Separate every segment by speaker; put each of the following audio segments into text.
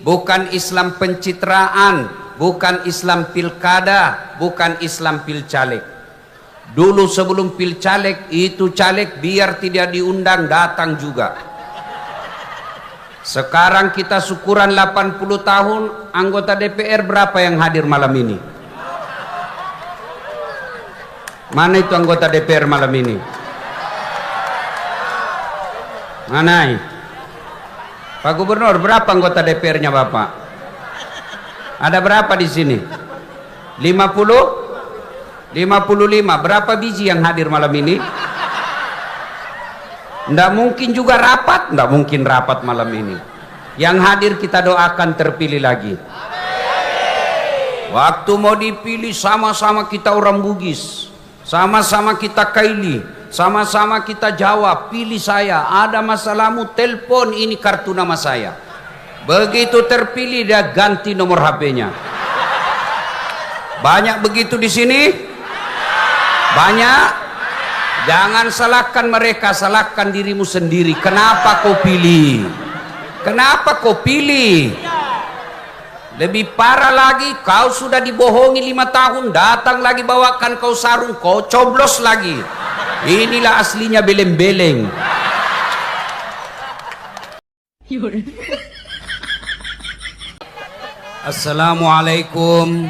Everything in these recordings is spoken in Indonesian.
Speaker 1: bukan Islam pencitraan, bukan Islam pilkada, bukan Islam pilcaleg. Dulu sebelum pilcaleg itu caleg biar tidak diundang datang juga. Sekarang kita syukuran 80 tahun, anggota DPR berapa yang hadir malam ini? Mana itu anggota DPR malam ini? Mana? Pak Gubernur, berapa anggota DPR-nya Bapak? Ada berapa di sini? 50? 55. Berapa biji yang hadir malam ini? Nggak mungkin juga rapat, nggak mungkin rapat malam ini. Yang hadir kita doakan terpilih lagi. Waktu mau dipilih sama-sama kita orang Bugis, sama-sama kita Kaili, sama-sama kita jawab, pilih saya, ada masalahmu telepon, ini kartu nama saya. Begitu terpilih dia ganti nomor HP-nya. Banyak begitu di sini? Banyak? Jangan salahkan mereka, salahkan dirimu sendiri. Kenapa kau pilih? Kenapa kau pilih? Lebih parah lagi, kau sudah dibohongi 5 tahun, datang lagi bawakan kau sarung, kau coblos lagi. Inilah aslinya beleng-beleng. Assalamualaikum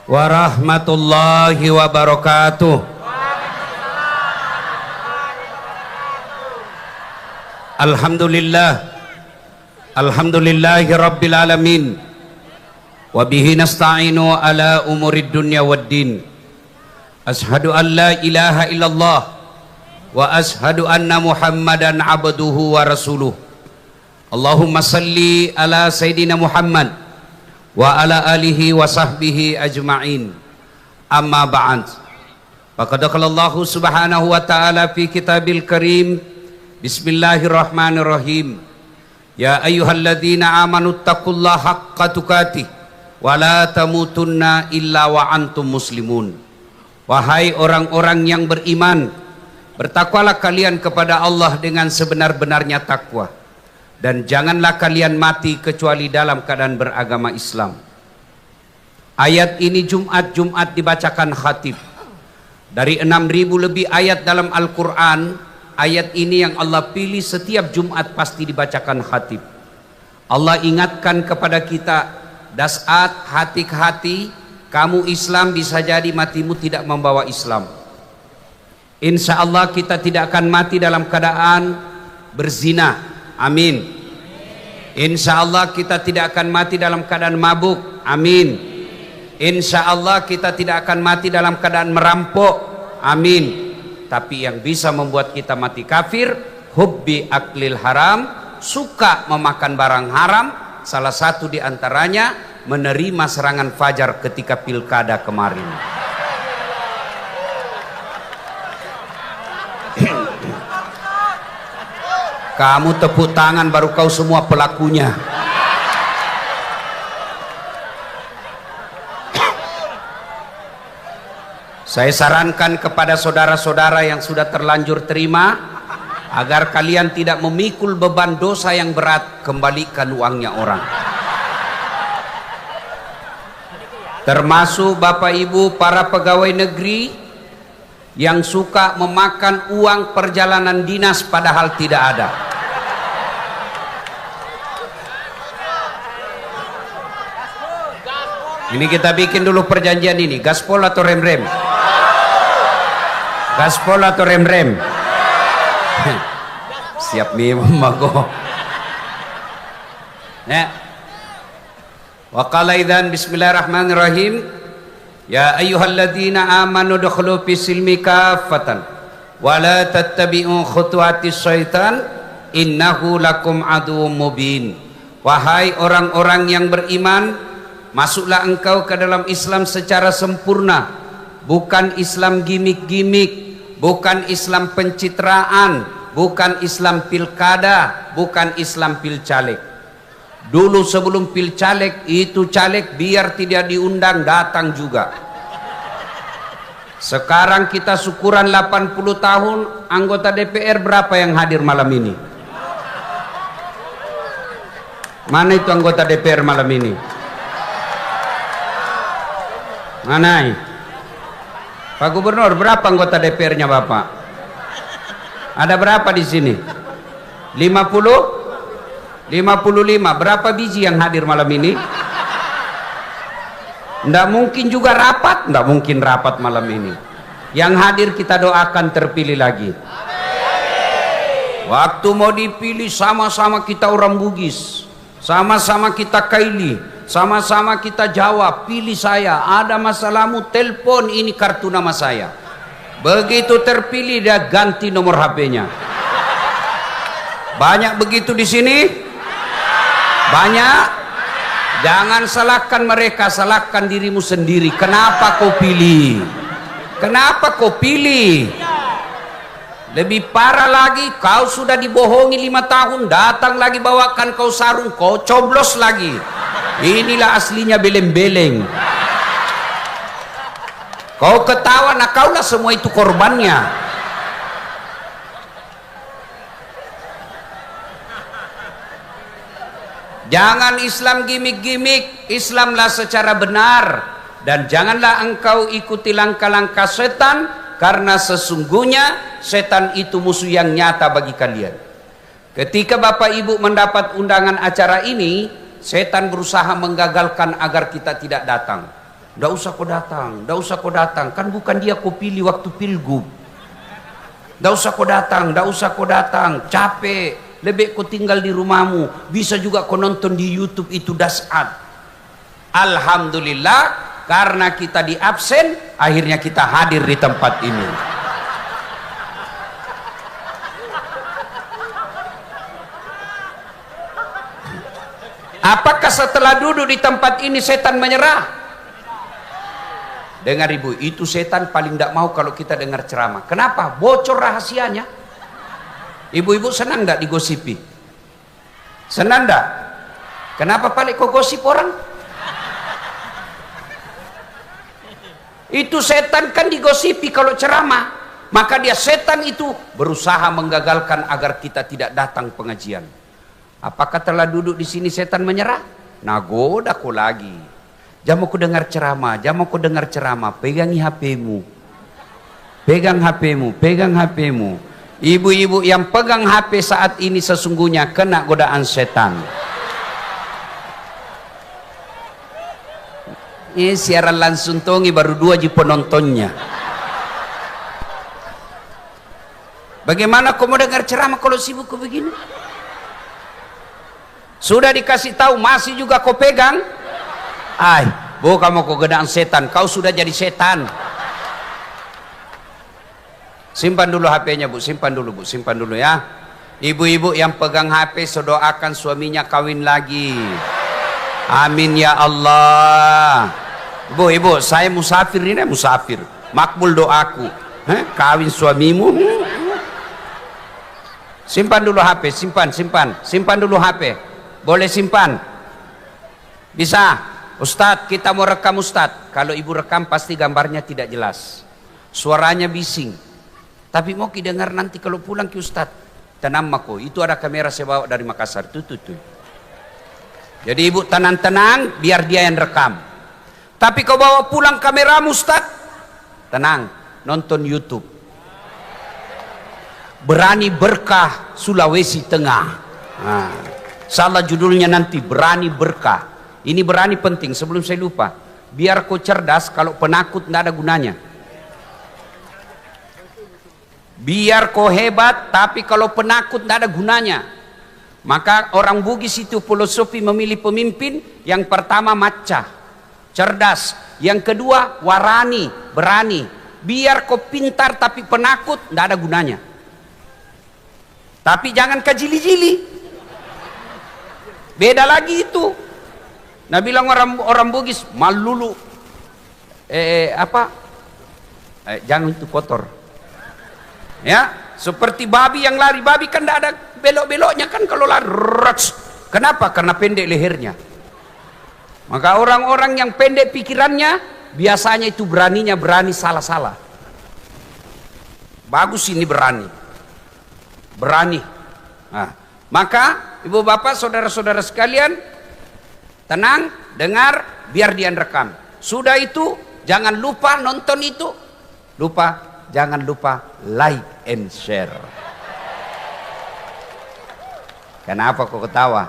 Speaker 1: warahmatullahi wabarakatuh. Alhamdulillahi rabbil alamin. Wabihi nasta'inu ala umurid dunya waddin. Ashhadu an la ilaha illallah wa ashhadu anna muhammadan abduhu wa rasuluh. Allahumma salli ala sayyidina Muhammad wa ala alihi wa sahbihi ajma'in. Amma ba'd. Faqad qala Allah subhanahu wa ta'ala fi kitabil karim. Bismillahirrahmanirrahim. Ya ayyuhalladzina amanu taqullaha haqqa tuqatih wa la tamutunna illa wa antum muslimun. Wahai orang-orang yang beriman, bertakwalah kalian kepada Allah dengan sebenar-benarnya takwa, dan janganlah kalian mati kecuali dalam keadaan beragama Islam. Ayat ini Jumat dibacakan khatib. Dari 6.000 lebih ayat dalam Al-Quran, ayat ini yang Allah pilih setiap Jumat pasti dibacakan khatib. Allah ingatkan kepada kita, dasat hati-hati, kamu Islam bisa jadi matimu tidak membawa Islam. Insya Allah kita tidak akan mati dalam keadaan berzina. Amin. Insya Allah kita tidak akan mati dalam keadaan mabuk. Amin. Insya Allah kita tidak akan mati dalam keadaan merampok. Amin. Tapi yang bisa membuat kita mati kafir, hubbi aklil haram, suka memakan barang haram. Salah satu di antaranya menerima serangan fajar ketika pilkada kemarin. Kamu tepuk tangan baru kau semua pelakunya. Saya sarankan kepada saudara-saudara yang sudah terlanjur terima, agar kalian tidak memikul beban dosa yang berat, kembalikan uangnya orang. Termasuk Bapak Ibu para pegawai negeri yang suka memakan uang perjalanan dinas padahal tidak ada. Ini kita bikin dulu perjanjian ini, gaspol atau rem-rem? Gaspol atau rem-rem? Siap memago. Ya. Wa qala idzan bismillahirrahmanirrahim. Ya ayyuhalladzina amanu dukhulu fis silmi kaffatan wa la tattabi'u khutuwatis syaitan innahu lakum aduwwum mubin. Wahai orang-orang yang beriman, masuklah engkau ke dalam Islam secara sempurna, bukan Islam gimik-gimik, bukan Islam pencitraan, bukan Islam pilkada, bukan Islam pilcaleg. Dulu sebelum pilcaleg itu caleg biar tidak diundang datang juga. Sekarang kita syukuran 80 tahun, anggota DPR berapa yang hadir malam ini? Mana itu anggota DPR malam ini? Mana? Pak Gubernur, berapa anggota DPR-nya Bapak? Ada berapa di sini? 50? 55. Berapa biji yang hadir malam ini? Nggak mungkin juga rapat, nggak mungkin rapat malam ini. Yang hadir kita doakan terpilih lagi. Waktu mau dipilih sama-sama kita orang Bugis, sama-sama kita Kaili, sama-sama kita jawab, pilih saya, ada masalahmu telepon, ini kartu nama saya. Begitu terpilih dia ganti nomor HP-nya. Banyak begitu di sini? Banyak? Jangan salahkan mereka, salahkan dirimu sendiri. Kenapa kau pilih? Kenapa kau pilih? Lebih parah lagi, kau sudah dibohongi 5 tahun, datang lagi bawakan kau sarung, kau coblos lagi. Inilah aslinya beleng-beleng. Kau ketawa, nah kaulah semua itu korbannya. Jangan Islam gimik-gimik, Islamlah secara benar. Dan janganlah engkau ikuti langkah-langkah setan, karena sesungguhnya setan itu musuh yang nyata bagi kalian. Ketika Bapak Ibu mendapat undangan acara ini, setan berusaha menggagalkan agar kita tidak datang. Nggak usah kau datang, nggak usah kau datang, kan bukan dia kau pilih waktu pilgub. Nggak usah kau datang, nggak usah kau datang, capek. Lebih kau tinggal di rumahmu, bisa juga kau nonton di YouTube itu dasat. Alhamdulillah, karena kita di absen, akhirnya kita hadir di tempat ini. Apakah setelah duduk di tempat ini setan menyerah? Dengar ibu, itu setan paling tidak mau kalau kita dengar ceramah. Kenapa? Bocor rahasianya. Ibu-ibu senang enggak digosipi? Senang enggak? Kenapa paling kau gosip orang? Itu setan kan digosipi kalau ceramah. Maka dia setan itu berusaha menggagalkan agar kita tidak datang pengajian. Apakah telah duduk di sini setan menyerah? Nagoda kau lagi. Jamu ku dengar ceramah, jamu ku dengar ceramah, pegangi HP-mu. Pegang HP-mu, pegang HP-mu. Ibu-ibu yang pegang HP saat ini sesungguhnya kena godaan setan. Ini siaran langsung tongi baru 2 penontonnya. Bagaimana kau mau dengar ceramah kalau sibuk kau begini? Sudah dikasih tahu masih juga kau pegang? Ay, bukan mau kau godaan setan, kau sudah jadi setan. Simpan dulu HP-nya Bu, simpan dulu Bu, simpan dulu ya. Ibu-ibu yang pegang HP sedoakan suaminya kawin lagi. Amin ya Allah. Ibu, saya musafir ini, musafir. Makbul doaku. Kawin suamimu. Simpan dulu HP, simpan dulu HP. Boleh simpan? Bisa? Ustadz, kita mau rekam Ustadz. Kalau ibu rekam pasti gambarnya tidak jelas. Suaranya bising. Tapi mau dengar nanti kalau pulang ke Ustadz. Tenang mako, itu ada kamera saya bawa dari Makassar. Tuh. Jadi ibu tenang-tenang biar dia yang rekam. Tapi kau bawa pulang kameramu Ustadz. Tenang, nonton YouTube. Berani Berkah Sulawesi Tengah. Nah, salah judulnya nanti, Berani Berkah. Ini berani penting sebelum saya lupa. Biar kau cerdas, kalau penakut tidak ada gunanya. Biar kau hebat, tapi kalau penakut tidak ada gunanya. Maka orang Bugis itu filosofi memilih pemimpin. Yang pertama maca, cerdas. Yang kedua warani, berani. Biar kau pintar tapi penakut, tidak ada gunanya. Tapi jangan kejili-jili. Beda lagi itu. Nah bilang orang Bugis malulu. Jangan itu kotor. Ya, seperti babi yang lari. Babi kan tidak ada belok-beloknya kan kalau lari. Kenapa? Karena pendek lehernya. Maka orang-orang yang pendek pikirannya biasanya itu beraninya berani salah-salah. Bagus ini berani. Nah, maka Ibu bapak, saudara-saudara sekalian, tenang, dengar, biar dia rekam. Sudah itu, jangan lupa nonton itu. Jangan lupa like and share. Kenapa kau ketawa?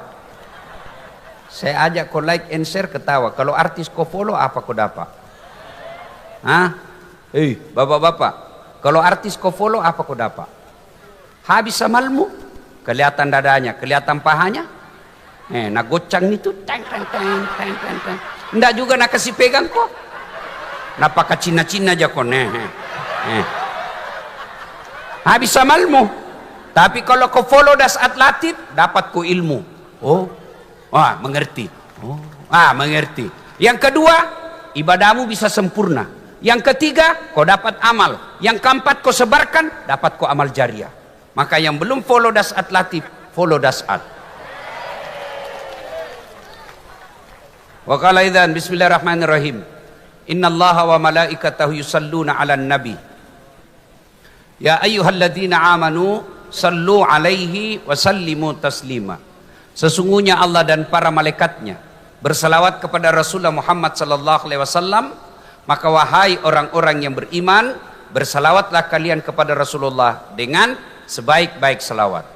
Speaker 1: Saya ajak kau like and share ketawa. Kalau artis kau follow, apa kau dapat? Hah? Bapak-bapak, kalau artis kau follow, apa kau dapat? Habis amalmu, kelihatan dadanya, kelihatan pahanya. Nak gocang itu, ndak juga nak kasih pegang kok. Nak pakai cina-cina aja kok. Habis amalmu. Tapi kalau kau follow das atlatif, dapat kau ilmu. Mengerti. Mengerti. Yang kedua, ibadahmu bisa sempurna. Yang ketiga, kau dapat amal. Yang keempat, kau sebarkan, dapat kau amal jariah. Maka yang belum follow dasat latif, follow dasat. Wa qala idzan bismillahirrahmanirrahim. Innallaha wa malaikatahu yusalluna 'alan nabi. Ya ayyuhalladzina amanu sallu 'alaihi wa sallimu taslima. Sesungguhnya Allah dan para malaikatnya bersalawat kepada Rasulullah Muhammad sallallahu alaihi wasallam. Maka wahai orang-orang yang beriman, bersalawatlah kalian kepada Rasulullah dengan sebaik-baik salawat.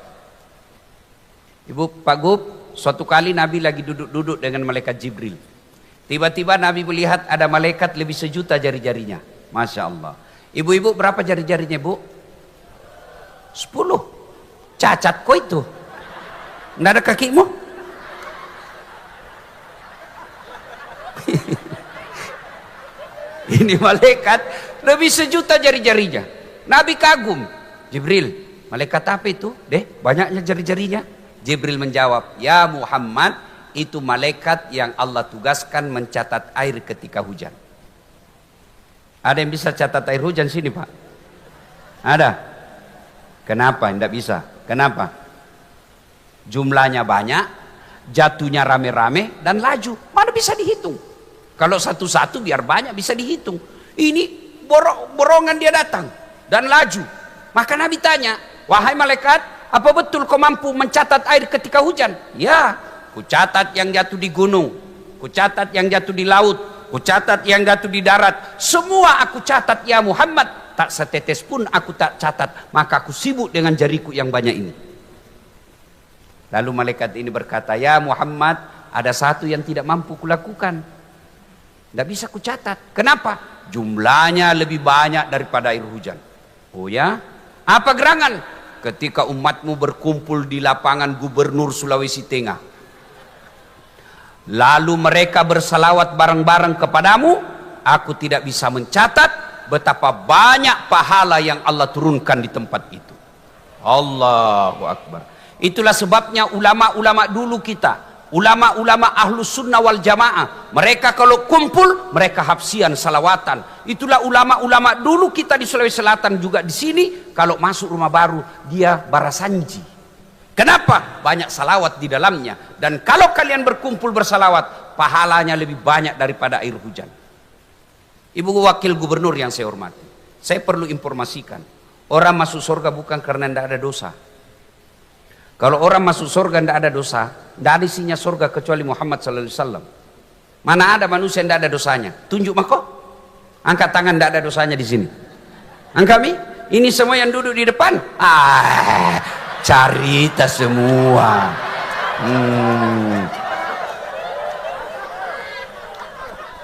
Speaker 1: Ibu, Pak Gub, suatu kali Nabi lagi duduk-duduk dengan malaikat Jibril. Tiba-tiba Nabi melihat ada malaikat lebih sejuta jari-jarinya. Masya Allah. Ibu-ibu, berapa jari-jarinya, Bu? 10. Cacat kok itu? Nggak ada kakimu? Ini malaikat lebih sejuta jari-jarinya. Nabi kagum. Jibril, malaikat apa itu? Banyaknya jari-jarinya. Jibril menjawab, ya Muhammad, itu malaikat yang Allah tugaskan mencatat air ketika hujan. Ada yang bisa catat air hujan sini, Pak? Ada? Kenapa tidak bisa? Kenapa? Jumlahnya banyak, jatuhnya rame-rame, dan laju. Mana bisa dihitung? Kalau satu-satu biar banyak bisa dihitung. Ini borongan dia datang dan laju. Maka Nabi tanya, wahai malaikat, apa betul kau mampu mencatat air ketika hujan? Ya, ku catat yang jatuh di gunung, ku catat yang jatuh di laut, ku catat yang jatuh di darat. Semua aku catat ya Muhammad. Tak setetes pun aku tak catat. Maka aku sibuk dengan jariku yang banyak ini. Lalu malaikat ini berkata, ya Muhammad, ada satu yang tidak mampu kulakukan. Tidak bisa kucatat. Kenapa? Jumlahnya lebih banyak daripada air hujan. Oh ya? Apa gerangan? Ketika umatmu berkumpul di lapangan Gubernur Sulawesi Tengah, lalu mereka bersalawat bareng-bareng kepadamu, aku tidak bisa mencatat betapa banyak pahala yang Allah turunkan di tempat itu. Allahu Akbar. Itulah sebabnya ulama-ulama dulu kita, ulama-ulama ahlus sunnah wal jamaah, mereka kalau kumpul mereka hafsian salawatan. Itulah ulama-ulama dulu kita di Sulawesi Selatan juga di sini, kalau masuk rumah baru dia barasanji. Kenapa? Banyak salawat di dalamnya. Dan kalau kalian berkumpul bersalawat, pahalanya lebih banyak daripada air hujan. Ibu wakil gubernur yang saya hormati, saya perlu informasikan, orang masuk surga bukan karena tidak ada dosa. Kalau orang masuk surga tidak ada dosa, tidak ada isinya surga kecuali Muhammad sallallahu alaihi wasallam. Mana ada manusia yang tidak ada dosanya? Tunjuk mako. Angkat tangan tidak ada dosanya di sini. Angkat mi. Ini semua yang duduk di depan. Carita semua.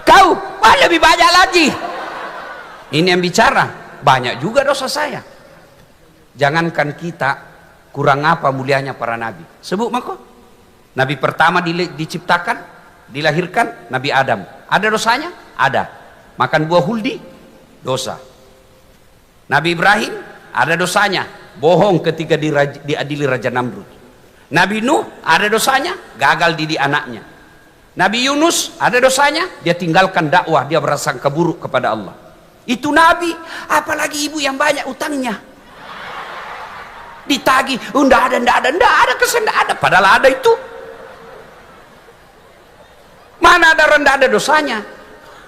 Speaker 1: Kau lebih banyak lagi. Ini yang bicara. Banyak juga dosa saya. Jangankan kita, kurang apa mulianya para nabi. Sebut mako. Nabi pertama diciptakan, dilahirkan, Nabi Adam. Ada dosanya? Ada. Makan buah huldi, dosa. Nabi Ibrahim, ada dosanya. Bohong ketika diadili Raja Namrud. Nabi Nuh, ada dosanya. Gagal didik anaknya. Nabi Yunus, ada dosanya. Dia tinggalkan dakwah, dia berasangka buruk kepada Allah. Itu Nabi, apalagi ibu yang banyak utangnya. Ditagih, enggak ada kesan, enggak ada. Padahal ada itu. Mana ada rendah ada dosanya?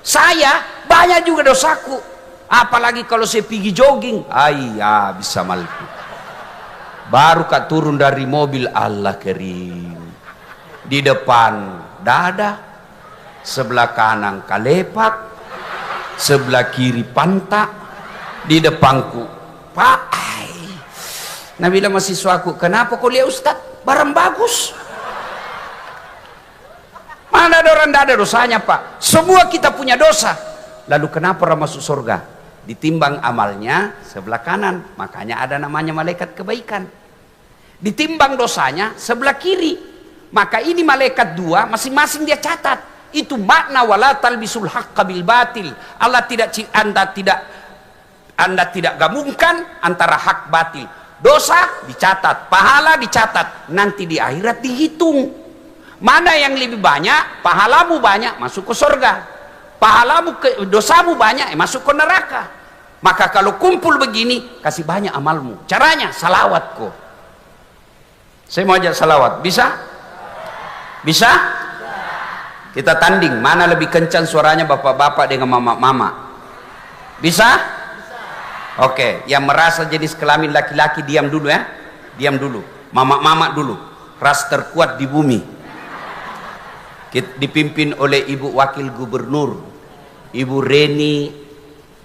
Speaker 1: Saya banyak juga dosaku. Apalagi kalau saya pergi jogging, bisa malku. Baru kak turun dari mobil, Allah kerim. Di depan dada, sebelah kanan kalepak, sebelah kiri pantat, di depanku Pak. Nah bilang mahasiswaku, kenapa kau lihat Ustaz? Barang bagus. Mana ada orang tidak ada dosanya Pak? Semua kita punya dosa. Lalu kenapa orang masuk surga? Ditimbang amalnya sebelah kanan, makanya ada namanya malaikat kebaikan. Ditimbang dosanya sebelah kiri, maka ini malaikat dua, masing-masing dia catat. Itu makna wala talbisul haqqa bil batil. Anda tidak gabungkan antara hak batil. Dosa dicatat, pahala dicatat, nanti di akhirat dihitung. Mana yang lebih banyak, pahalamu banyak, masuk ke surga. Dosamu banyak, masuk ke neraka. Maka kalau kumpul begini, kasih banyak amalmu. Caranya salawat kok. Saya mau ajak salawat, bisa? Bisa? Kita tanding, mana lebih kencang suaranya bapak-bapak dengan mama-mama. Bisa? Oke, yang merasa jenis kelamin laki-laki diam dulu ya. Diam dulu. Mama-mama dulu. Ras terkuat di bumi. Dipimpin oleh Ibu Wakil Gubernur, Ibu Reni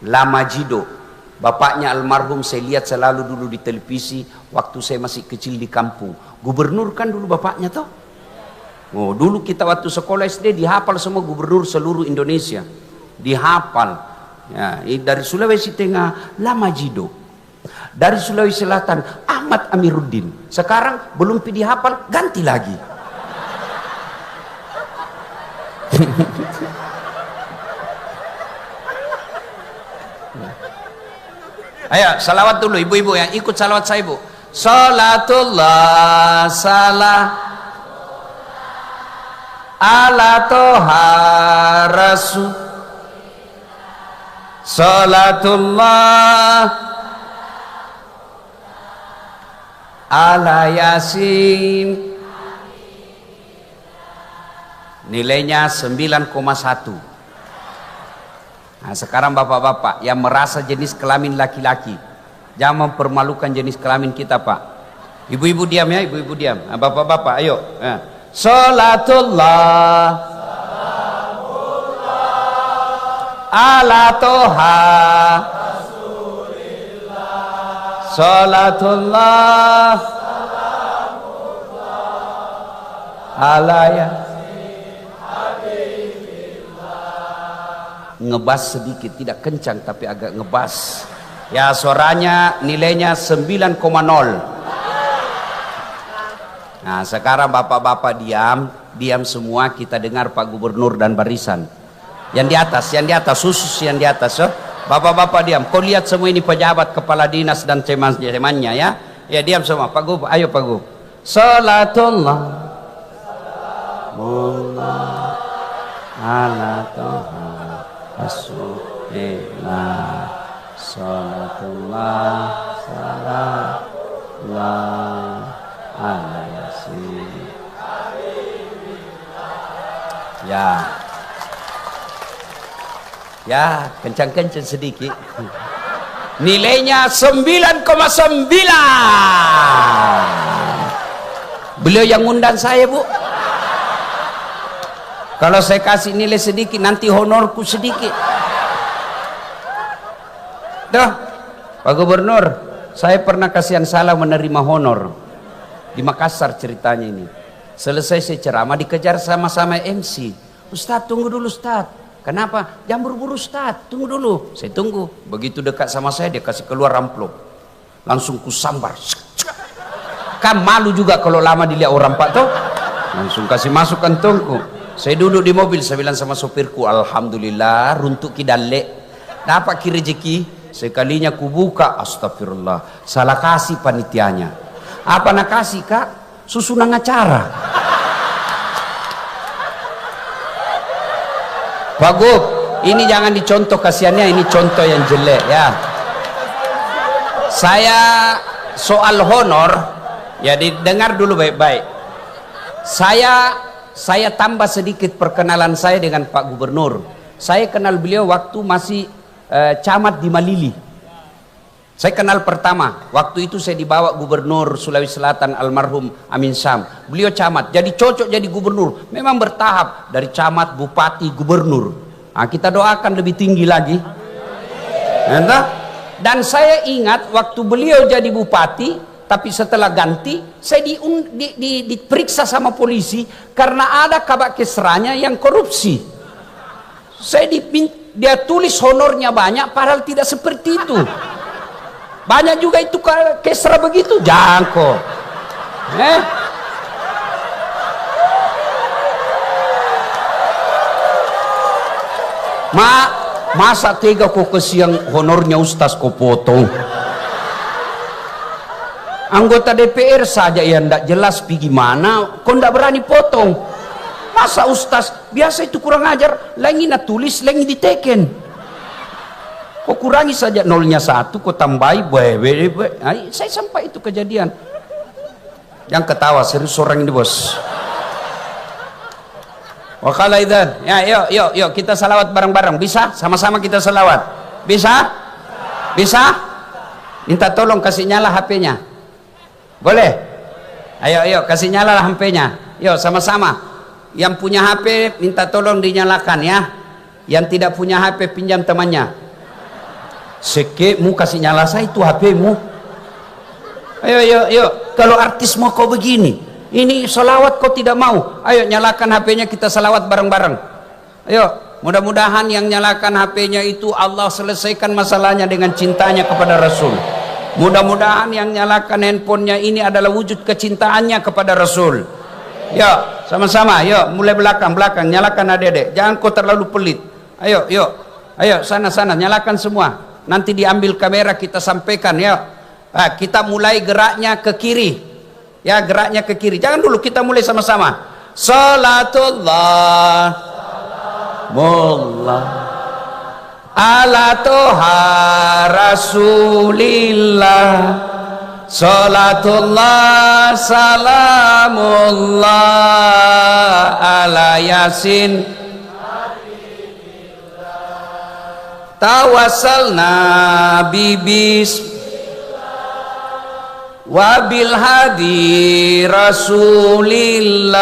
Speaker 1: Lamajido. Bapaknya almarhum saya lihat selalu dulu di televisi waktu saya masih kecil di kampung. Gubernur kan dulu bapaknya toh. Oh, dulu kita waktu sekolah SD dihafal semua gubernur seluruh Indonesia. Dihafal. Ya, dari Sulawesi Tengah Lamajido. Dari Sulawesi Selatan Ahmad Amiruddin. Sekarang belum dihafal, ganti lagi. Ayo salawat dulu ibu-ibu yang ikut salawat saya ibu. Salatullah salam ala toha rasul. Salatullah ala yasin. Nilainya 9,1. Nah, sekarang bapak-bapak yang merasa jenis kelamin laki-laki, jangan mempermalukan jenis kelamin kita Pak. Ibu-ibu diam ya, ibu-ibu diam. Nah, bapak-bapak ayo. Nah. Salatullah ala toha salatullah ala ya. Ngebas sedikit, tidak kencang tapi agak ngebas ya. Suaranya nilainya 9,0. Nah sekarang bapak-bapak diam semua, kita dengar Pak Gubernur dan barisan yang di atas khusus yang di atas. So bapak-bapak diam, kau lihat semua ini pejabat, kepala dinas dan temannya ya. Ya diam semua. Pak Gub, ayo Pak Gub. Salatullah ala toha Rasulillah salatullah salamullah ala yasin. Ya kencang-kencang sedikit. Nilainya 9,9. Beliau yang undang saya Bu. Kalau saya kasih nilai sedikit, nanti honorku sedikit. Tuh, Pak Gubernur, saya pernah kasihan salah menerima honor. Di Makassar ceritanya ini. Selesai saya ceramah, dikejar sama-sama MC. Ustadz, tunggu dulu Ustadz. Kenapa? Jangan buru-buru Ustadz, tunggu dulu. Saya tunggu. Begitu dekat sama saya, dia kasih keluar amplop. Langsung kusambar. Kan malu juga kalau lama dilihat orang Pak tuh. Langsung kasih masuk kantongku. Saya duduk di mobil, saya bilang sama sopirku, alhamdulillah runtuk kidale dapat rezeki. Sekalinya kubuka, astagfirullah, salah kasih panitianya. Apa nak kasih Kak? Susunan acara. Pak Gub, ini jangan dicontoh kasihannya, ini contoh yang jelek ya. Saya soal honor ya, didengar dulu baik-baik. Saya tambah sedikit perkenalan saya dengan Pak Gubernur. Saya kenal beliau waktu masih camat di Malili. Saya kenal pertama, waktu itu saya dibawa Gubernur Sulawesi Selatan almarhum Amin Sam. Beliau camat, jadi cocok jadi gubernur. Memang bertahap dari camat, bupati, gubernur. Nah, kita doakan lebih tinggi lagi. Entah? Dan saya ingat waktu beliau jadi bupati, tapi setelah ganti, saya diperiksa sama polisi karena ada kabak kesranya yang korupsi. Dia tulis honornya banyak, padahal tidak seperti itu. Banyak juga itu kesra begitu, jangko. Masa tega kok kesiang honornya ustaz kok potong. Anggota DPR saja yang tidak jelas gimana, kok tidak berani potong. Masa ustaz, biasa itu kurang ajar, lagi na tulis, lagi diteken. Kok kurangi saja nolnya 1, kok tambahi saya sampai itu kejadian. Yang ketawa serius orang ini bos. Wakala idan, ya yuk kita salawat bareng-bareng. Bisa? Sama-sama kita salawat. Bisa? Bisa? Minta tolong kasih nyala HP-nya. Boleh? Ayo kasih nyala HP-nya. Yuk sama-sama. Yang punya HP minta tolong dinyalakan ya. Yang tidak punya HP pinjam temannya. Sekemu kasih nyala saya itu HP-mu. Ayo. Kalau artis mau kau begini, ini salawat kau tidak mau. Ayo nyalakan HP-nya, kita salawat bareng-bareng. Ayo, mudah-mudahan yang nyalakan HP-nya itu Allah selesaikan masalahnya dengan cintanya kepada Rasul. Mudah-mudahan yang nyalakan handphonenya ini adalah wujud kecintaannya kepada Rasul. Yuk, sama-sama. Yuk, mulai belakang. Nyalakan adik-adik. Jangan kau terlalu pelit. Ayo. Sana. Nyalakan semua. Nanti diambil kamera, kita sampaikan ya. Kita mulai geraknya ke kiri. Ya, geraknya ke kiri. Jangan dulu, kita mulai sama-sama. Salatullah mullah ala toha rasulillah. Salatullah salamullah ala yasin tawassalna bibis wabil hadi rasulillah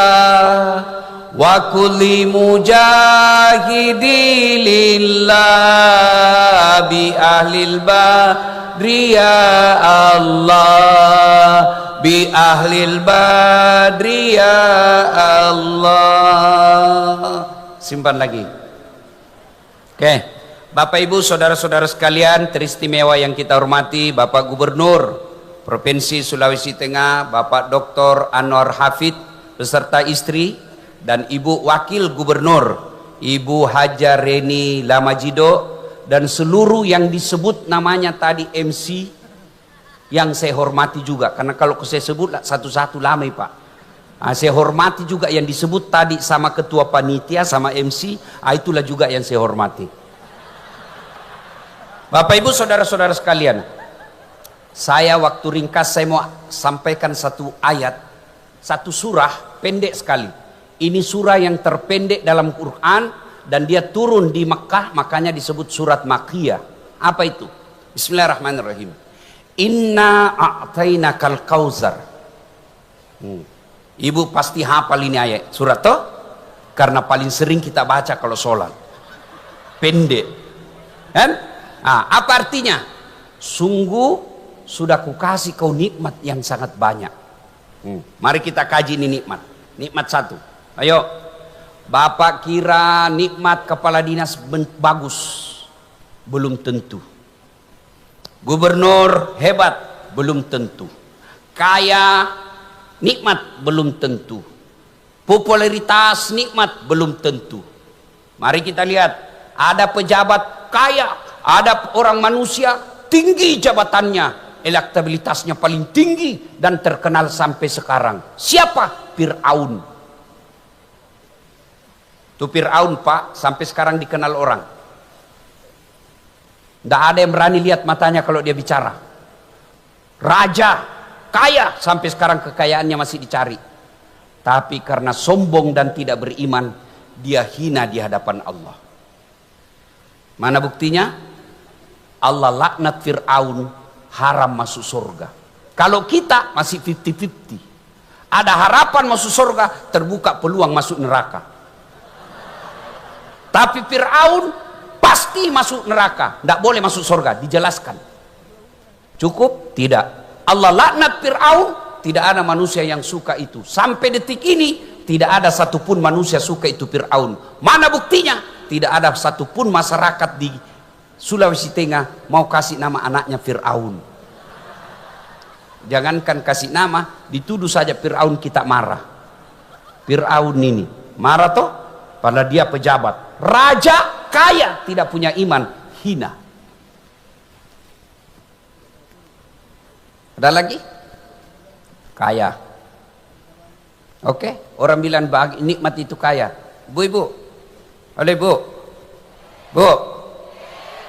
Speaker 1: wa kulli mujahidilillah bi ahlil badri ya Allah, bi ahlil badri ya Allah. Simpan lagi. Oke. Bapak Ibu saudara-saudara sekalian teristimewa yang kita hormati, Bapak Gubernur Provinsi Sulawesi Tengah, Bapak Dr. Anwar Hafid beserta istri, dan Ibu Wakil Gubernur Ibu Haja Reni Lamajido, dan seluruh yang disebut namanya tadi MC yang saya hormati juga, karena kalau saya sebut satu-satu lama Pak. Saya hormati juga yang disebut tadi sama ketua panitia sama MC, itulah juga yang saya hormati. Bapak Ibu saudara-saudara sekalian, saya waktu ringkas saya mau sampaikan satu ayat, satu surah pendek sekali. Ini surah yang terpendek dalam Quran dan dia turun di Mekah, makanya disebut surat Makkiyah. Apa itu? Bismillahirrahmanirrahim. Inna a'tainakal kautsar. Ibu pasti hafal ini ayat surat toh? Karena paling sering kita baca kalau sholat. Pendek. Kan? Apa artinya? Sungguh sudah kukasih kau nikmat yang sangat banyak. Mari kita kaji ini nikmat. Nikmat satu. Ayo. Bapak kira nikmat kepala dinas bagus? Belum tentu. Gubernur hebat? Belum tentu. Kaya nikmat? Belum tentu. Popularitas nikmat? Belum tentu. Mari kita lihat. Ada pejabat kaya, ada orang manusia tinggi jabatannya, elektabilitasnya paling tinggi dan terkenal sampai sekarang. Siapa? Fir'aun. Itu Fir'aun Pak, sampai sekarang dikenal orang. Tidak ada yang berani lihat matanya kalau dia bicara. Raja, kaya, sampai sekarang kekayaannya masih dicari. Tapi karena sombong dan tidak beriman, dia hina di hadapan Allah. Mana buktinya? Allah laknat Fir'aun haram masuk surga. Kalau kita masih 50-50. Ada harapan masuk surga, terbuka peluang masuk neraka. Tapi Fir'aun pasti masuk neraka, tidak boleh masuk surga. Dijelaskan. Cukup? Tidak. Allah laknat Fir'aun, tidak ada manusia yang suka itu. Sampai detik ini tidak ada satupun manusia suka itu Fir'aun. Mana buktinya? Tidak ada satupun masyarakat di Sulawesi Tengah mau kasih nama anaknya Fir'aun. Jangankan kasih nama, dituduh saja Fir'aun kita marah. Fir'aun ini marah toh, padahal dia pejabat, raja kaya, tidak punya iman, hina. Ada lagi? Kaya. Oke, orang bilang nikmat itu kaya. Ibu, oleh bu,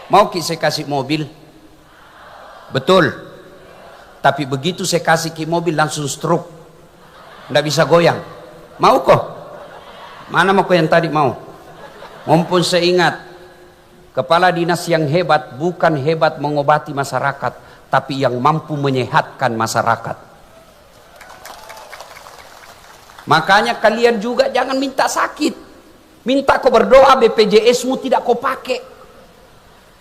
Speaker 1: mau saya kasih mobil? Betul. Tapi begitu saya kasih ke mobil langsung stroke, nggak bisa goyang. Mau kok? Mana mau kok yang tadi mau? Mumpun saya ingat, kepala dinas yang hebat bukan hebat mengobati masyarakat, tapi yang mampu menyehatkan masyarakat. Makanya kalian juga jangan minta sakit, minta kau berdoa BPJS-mu tidak kau pakai.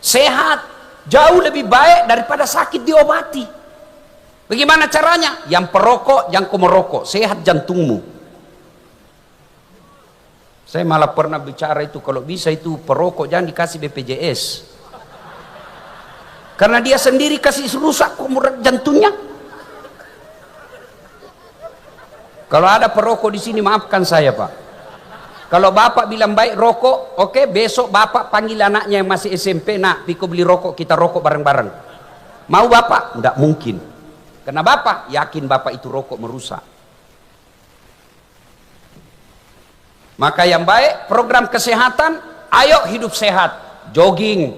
Speaker 1: Sehat jauh lebih baik daripada sakit diobati. Bagaimana caranya? Yang perokok, yang kau merokok, sehat jantungmu. Saya malah pernah bicara itu, kalau bisa itu perokok jangan dikasih BPJS. Karena dia sendiri kasih rusak jantungnya. Kalau ada perokok di sini maafkan saya Pak. Kalau bapak bilang baik rokok, oke, besok bapak panggil anaknya yang masih SMP, nak, piko beli rokok, kita rokok bareng-bareng. Mau bapak? Enggak mungkin. Karena bapak yakin bapak itu rokok merusak. Maka yang baik program kesehatan, ayo hidup sehat, jogging,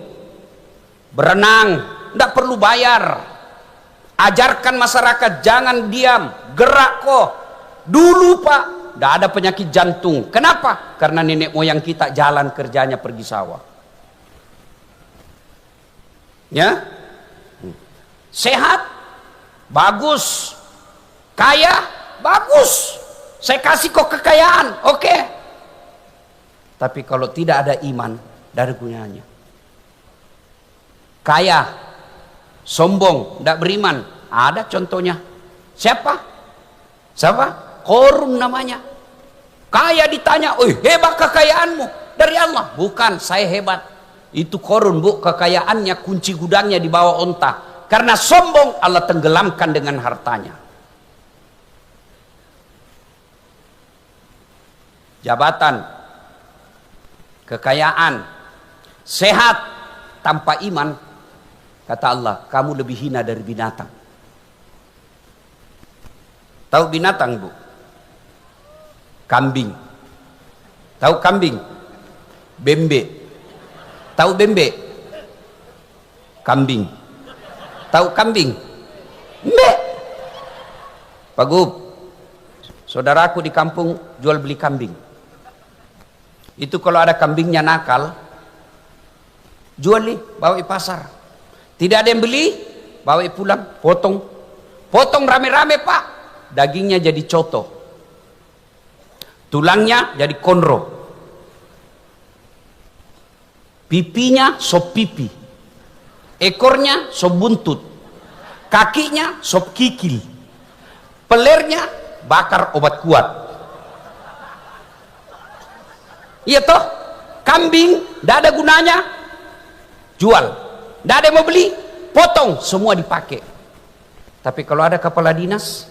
Speaker 1: berenang, tidak perlu bayar. Ajarkan masyarakat jangan diam, gerak kok. Dulu Pak, tidak ada penyakit jantung. Kenapa? Karena nenek moyang kita jalan kerjanya pergi sawah. Ya, sehat. Bagus, kaya, bagus. Saya kasih kok kekayaan, oke. Tapi kalau tidak ada iman, dari gunanya. Kaya, sombong, tidak beriman, ada contohnya. Siapa? Korun namanya. Kaya ditanya, hebat kekayaanmu dari Allah. Bukan, saya hebat. Itu korun bu, kekayaannya kunci gudangnya di bawah onta. Karena sombong Allah tenggelamkan dengan hartanya. Jabatan, kekayaan, sehat tanpa iman, kata Allah, kamu lebih hina dari binatang. Tahu binatang bu? Kambing. Tahu kambing? Bembe. Tahu bembe? Kambing. Tahu kambing? Mbak. Pak Gub, saudaraku di kampung jual beli kambing. Itu kalau ada kambingnya nakal, jual nih, bawa ke pasar. Tidak ada yang beli, bawa pulang, potong. Potong rame-rame Pak, dagingnya jadi coto. Tulangnya jadi konro. Pipinya sop pipi. Ekornya sop buntut, kakinya sop kikil, pelernya bakar obat kuat. Iya toh, kambing tidak ada gunanya, jual. Tidak ada yang mau beli, potong, semua dipakai. Tapi kalau ada kepala dinas,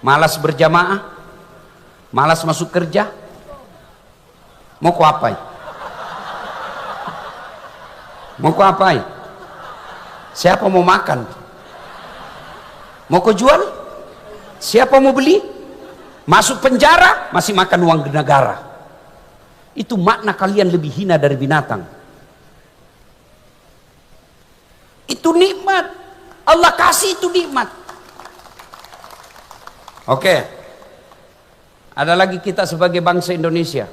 Speaker 1: malas berjamaah, malas masuk kerja, mau kau apain? Mau kau apain? Siapa mau makan? Mau kau jual? Siapa mau beli? Masuk penjara masih makan uang negara. Itu makna kalian lebih hina dari binatang. Itu nikmat Allah kasih, itu nikmat. Oke, ada lagi kita sebagai bangsa Indonesia,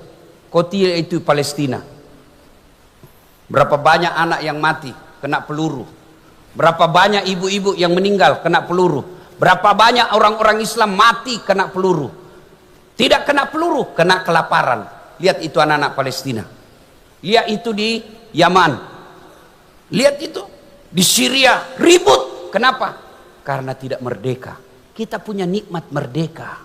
Speaker 1: Kotil itu Palestina. Berapa banyak anak yang mati kena peluru, Berapa banyak ibu-ibu yang meninggal kena peluru. Berapa banyak orang-orang Islam mati kena peluru. Tidak kena peluru, kena kelaparan. Lihat itu anak-anak Palestina. Lihat itu di Yaman. Lihat itu di Syria, ribut. Kenapa? Karena tidak merdeka. Kita punya nikmat merdeka.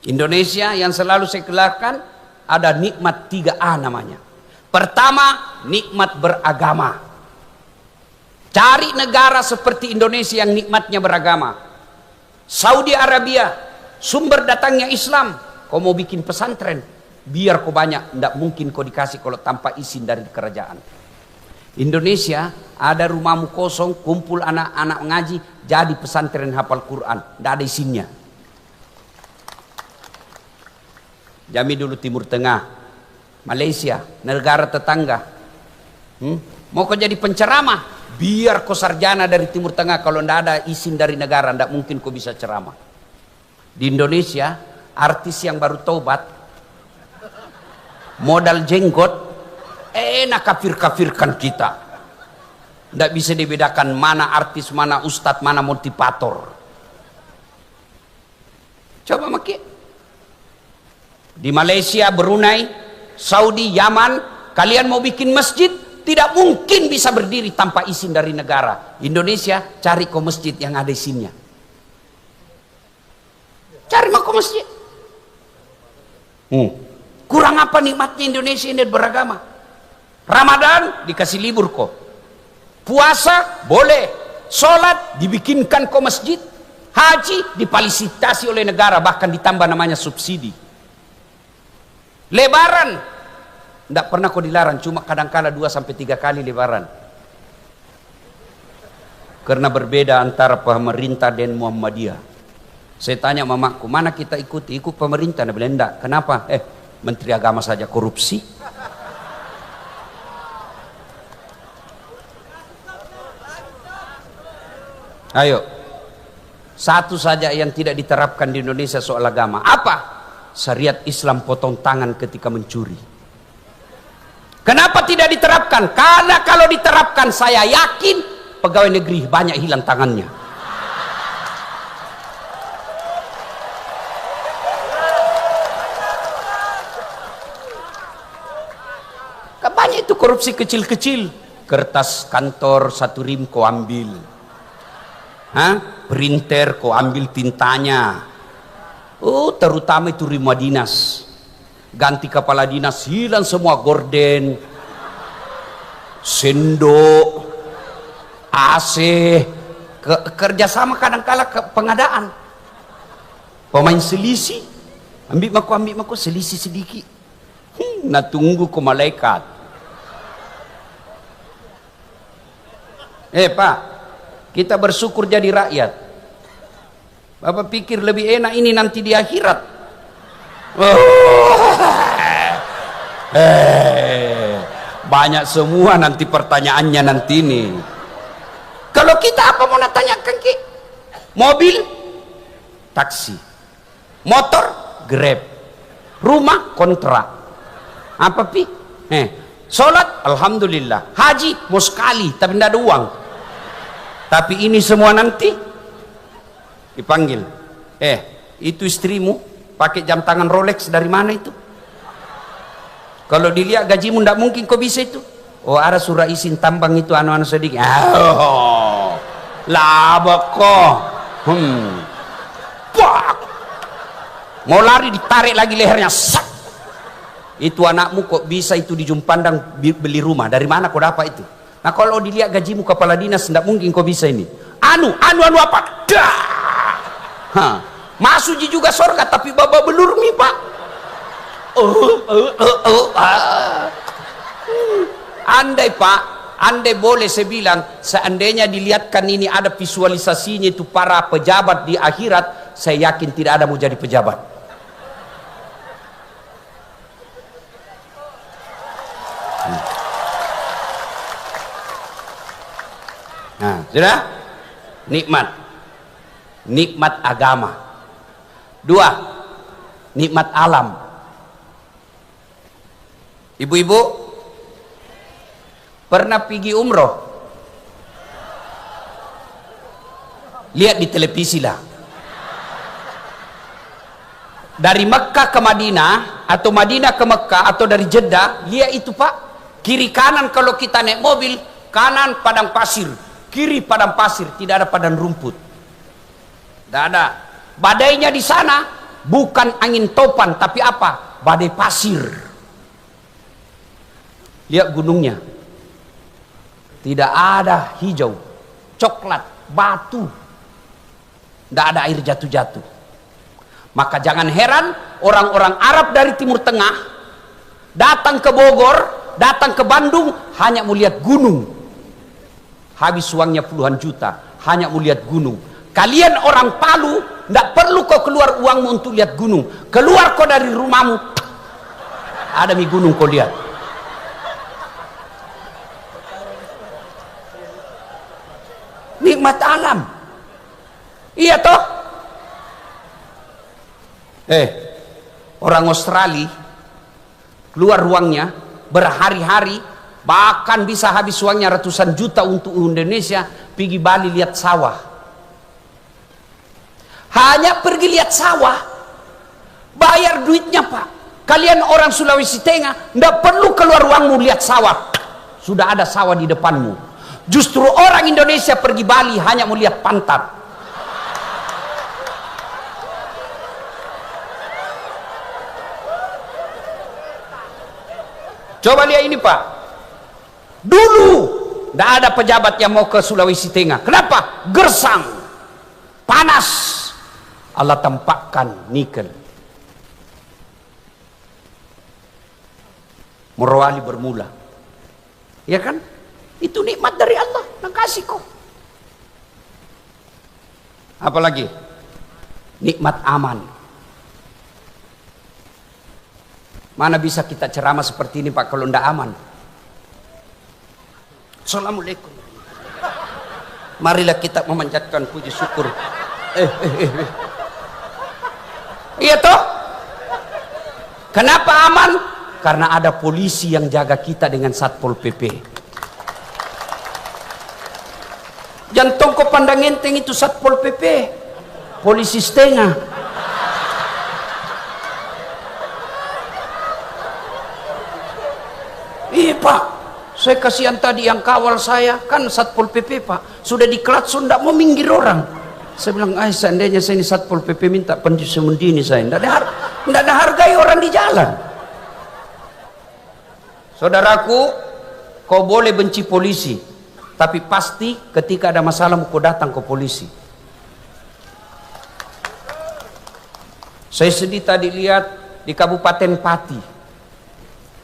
Speaker 1: Indonesia yang selalu saya gelarkan ada nikmat 3A namanya. Pertama, nikmat beragama. Cari negara seperti Indonesia yang nikmatnya beragama. Saudi Arabia, sumber datangnya Islam. Kau mau bikin pesantren, biar kau banyak, tidak mungkin kau dikasih kalau tanpa izin dari kerajaan. Indonesia ada rumahmu kosong, kumpul anak-anak ngaji, jadi pesantren hafal Quran, tidak ada izinnya. Jami dulu Timur Tengah, Malaysia, negara tetangga. Mau kau jadi penceramah, biar kau sarjana dari Timur Tengah, kalau tidak ada izin dari negara, tidak mungkin kau bisa ceramah. Di Indonesia, artis yang baru taubat, modal jenggot, enak kafir-kafirkan kita. Tidak bisa dibedakan mana artis, mana ustadz, mana motivator. Coba maki. Di Malaysia, Brunei, Saudi, Yaman, kalian mau bikin masjid, tidak mungkin bisa berdiri tanpa izin dari negara. Indonesia, cari ke masjid yang ada izinnya. Cari mau ke masjid. Kurang apa nikmatnya Indonesia ini beragama? Ramadan dikasih libur kok. Puasa boleh. Sholat dibikinkan ke masjid. Haji difasilitasi oleh negara, bahkan ditambah namanya subsidi. Lebaran tidak pernah kok dilarang, cuma kadang-kala 2-3 kali lebaran. Karena berbeda antara pemerintah dan Muhammadiyah. Saya tanya mamaku, mana kita ikuti? Ikut pemerintah. Dia bilang enggak. Kenapa? Menteri Agama saja korupsi. Ayo. Satu saja yang tidak diterapkan di Indonesia soal agama. Apa? Syariat Islam potong tangan ketika mencuri. Kenapa tidak diterapkan? Karena kalau diterapkan saya yakin pegawai negeri banyak hilang tangannya. Banyak itu korupsi kecil-kecil. Kertas kantor 1 rim kau ambil. Printer kau ambil tintanya. Terutama itu rumah dinas. Ganti kepala dinas hilang semua, gorden, sendok, AC, kerjasama kadang-kala pengadaan. Pemain selisih, ambil maku selisih sedikit. Nah tunggu ke malaikat. Pak, kita bersyukur jadi rakyat. Bapak pikir lebih enak ini nanti di akhirat. Banyak semua nanti pertanyaannya nanti ini. Kalau kita apa mau tanyakan ki? Mobil, taksi, motor, Grab, rumah kontrak. Apa pi? Sholat, alhamdulillah. Haji mau sekali, tapi tidak ada uang. Tapi ini semua nanti dipanggil. Itu istrimu pakai jam tangan Rolex dari mana itu? Kalau dilihat gajimu tidak mungkin kau bisa itu. Ada surah izin tambang itu anu-anu sedikit. Laba kok. Mau lari ditarik lagi lehernya. Sak. Itu anakmu kok bisa itu di Jumpandang beli rumah. Dari mana kau dapat itu? Nah kalau dilihat gajimu kepala dinas tidak mungkin kau bisa ini. Anu apa? Masuk juga surga tapi baba belur mi pak. Andai pak, andai boleh saya bilang, seandainya dilihatkan ini ada visualisasinya itu para pejabat di akhirat, saya yakin tidak ada mau jadi pejabat. Nah, sudah? Nikmat agama. 2, nikmat alam. Ibu-ibu pernah pergi umroh? Lihat di televisi lah. Dari Mekah ke Madinah, atau Madinah ke Mekah, atau dari Jeddah, lihat itu Pak. Kiri kanan kalau kita naik mobil, kanan padang pasir, kiri padang pasir, tidak ada padang rumput. Tidak ada. Badainya di sana bukan angin topan, tapi apa? Badai pasir. Lihat gunungnya. Tidak ada hijau, coklat, batu. Tidak ada air jatuh-jatuh. Maka jangan heran orang-orang Arab dari Timur Tengah datang ke Bogor, datang ke Bandung hanya melihat gunung. Habis uangnya puluhan juta hanya melihat gunung. Kalian orang Palu tidak perlu kau keluar uangmu untuk lihat gunung. Keluar kau dari rumahmu, ada mi gunung kau lihat. Nikmat alam. Iya toh? Orang Australia keluar uangnya berhari-hari, bahkan bisa habis uangnya ratusan juta untuk Indonesia, pergi Bali lihat sawah. Hanya pergi lihat sawah, bayar duitnya Pak. Kalian orang Sulawesi Tengah tidak perlu keluar uangmu lihat sawah, sudah ada sawah di depanmu. Justru orang Indonesia pergi Bali hanya melihat pantat. Coba lihat ini Pak. Dulu tidak ada pejabat yang mau ke Sulawesi Tengah. Kenapa? Gersang, panas. Allah tampakkan nikel. Morowali bermula. Ya kan? Itu nikmat dari Allah yang kasih kok. Apalagi? Nikmat aman. Mana bisa kita ceramah seperti ini Pak kalau tidak aman? Assalamualaikum. Marilah kita memanjatkan puji syukur. Iya toh? Kenapa aman? Karena ada polisi yang jaga kita dengan Satpol PP. Jangan tongkol pandang enteng itu Satpol PP. Polisi setengah. Iya Pak, saya kasihan tadi yang kawal saya, kan Satpol PP Pak, sudah diklatsun tidak mau minggir orang. Saya bilang, seandainya saya ini Satpol PP minta pensiun dini saya, tidak ada hargai orang di jalan. Saudaraku, kau boleh benci polisi, tapi pasti ketika ada masalah kau datang ke polisi. Saya sedih tadi lihat di Kabupaten Pati,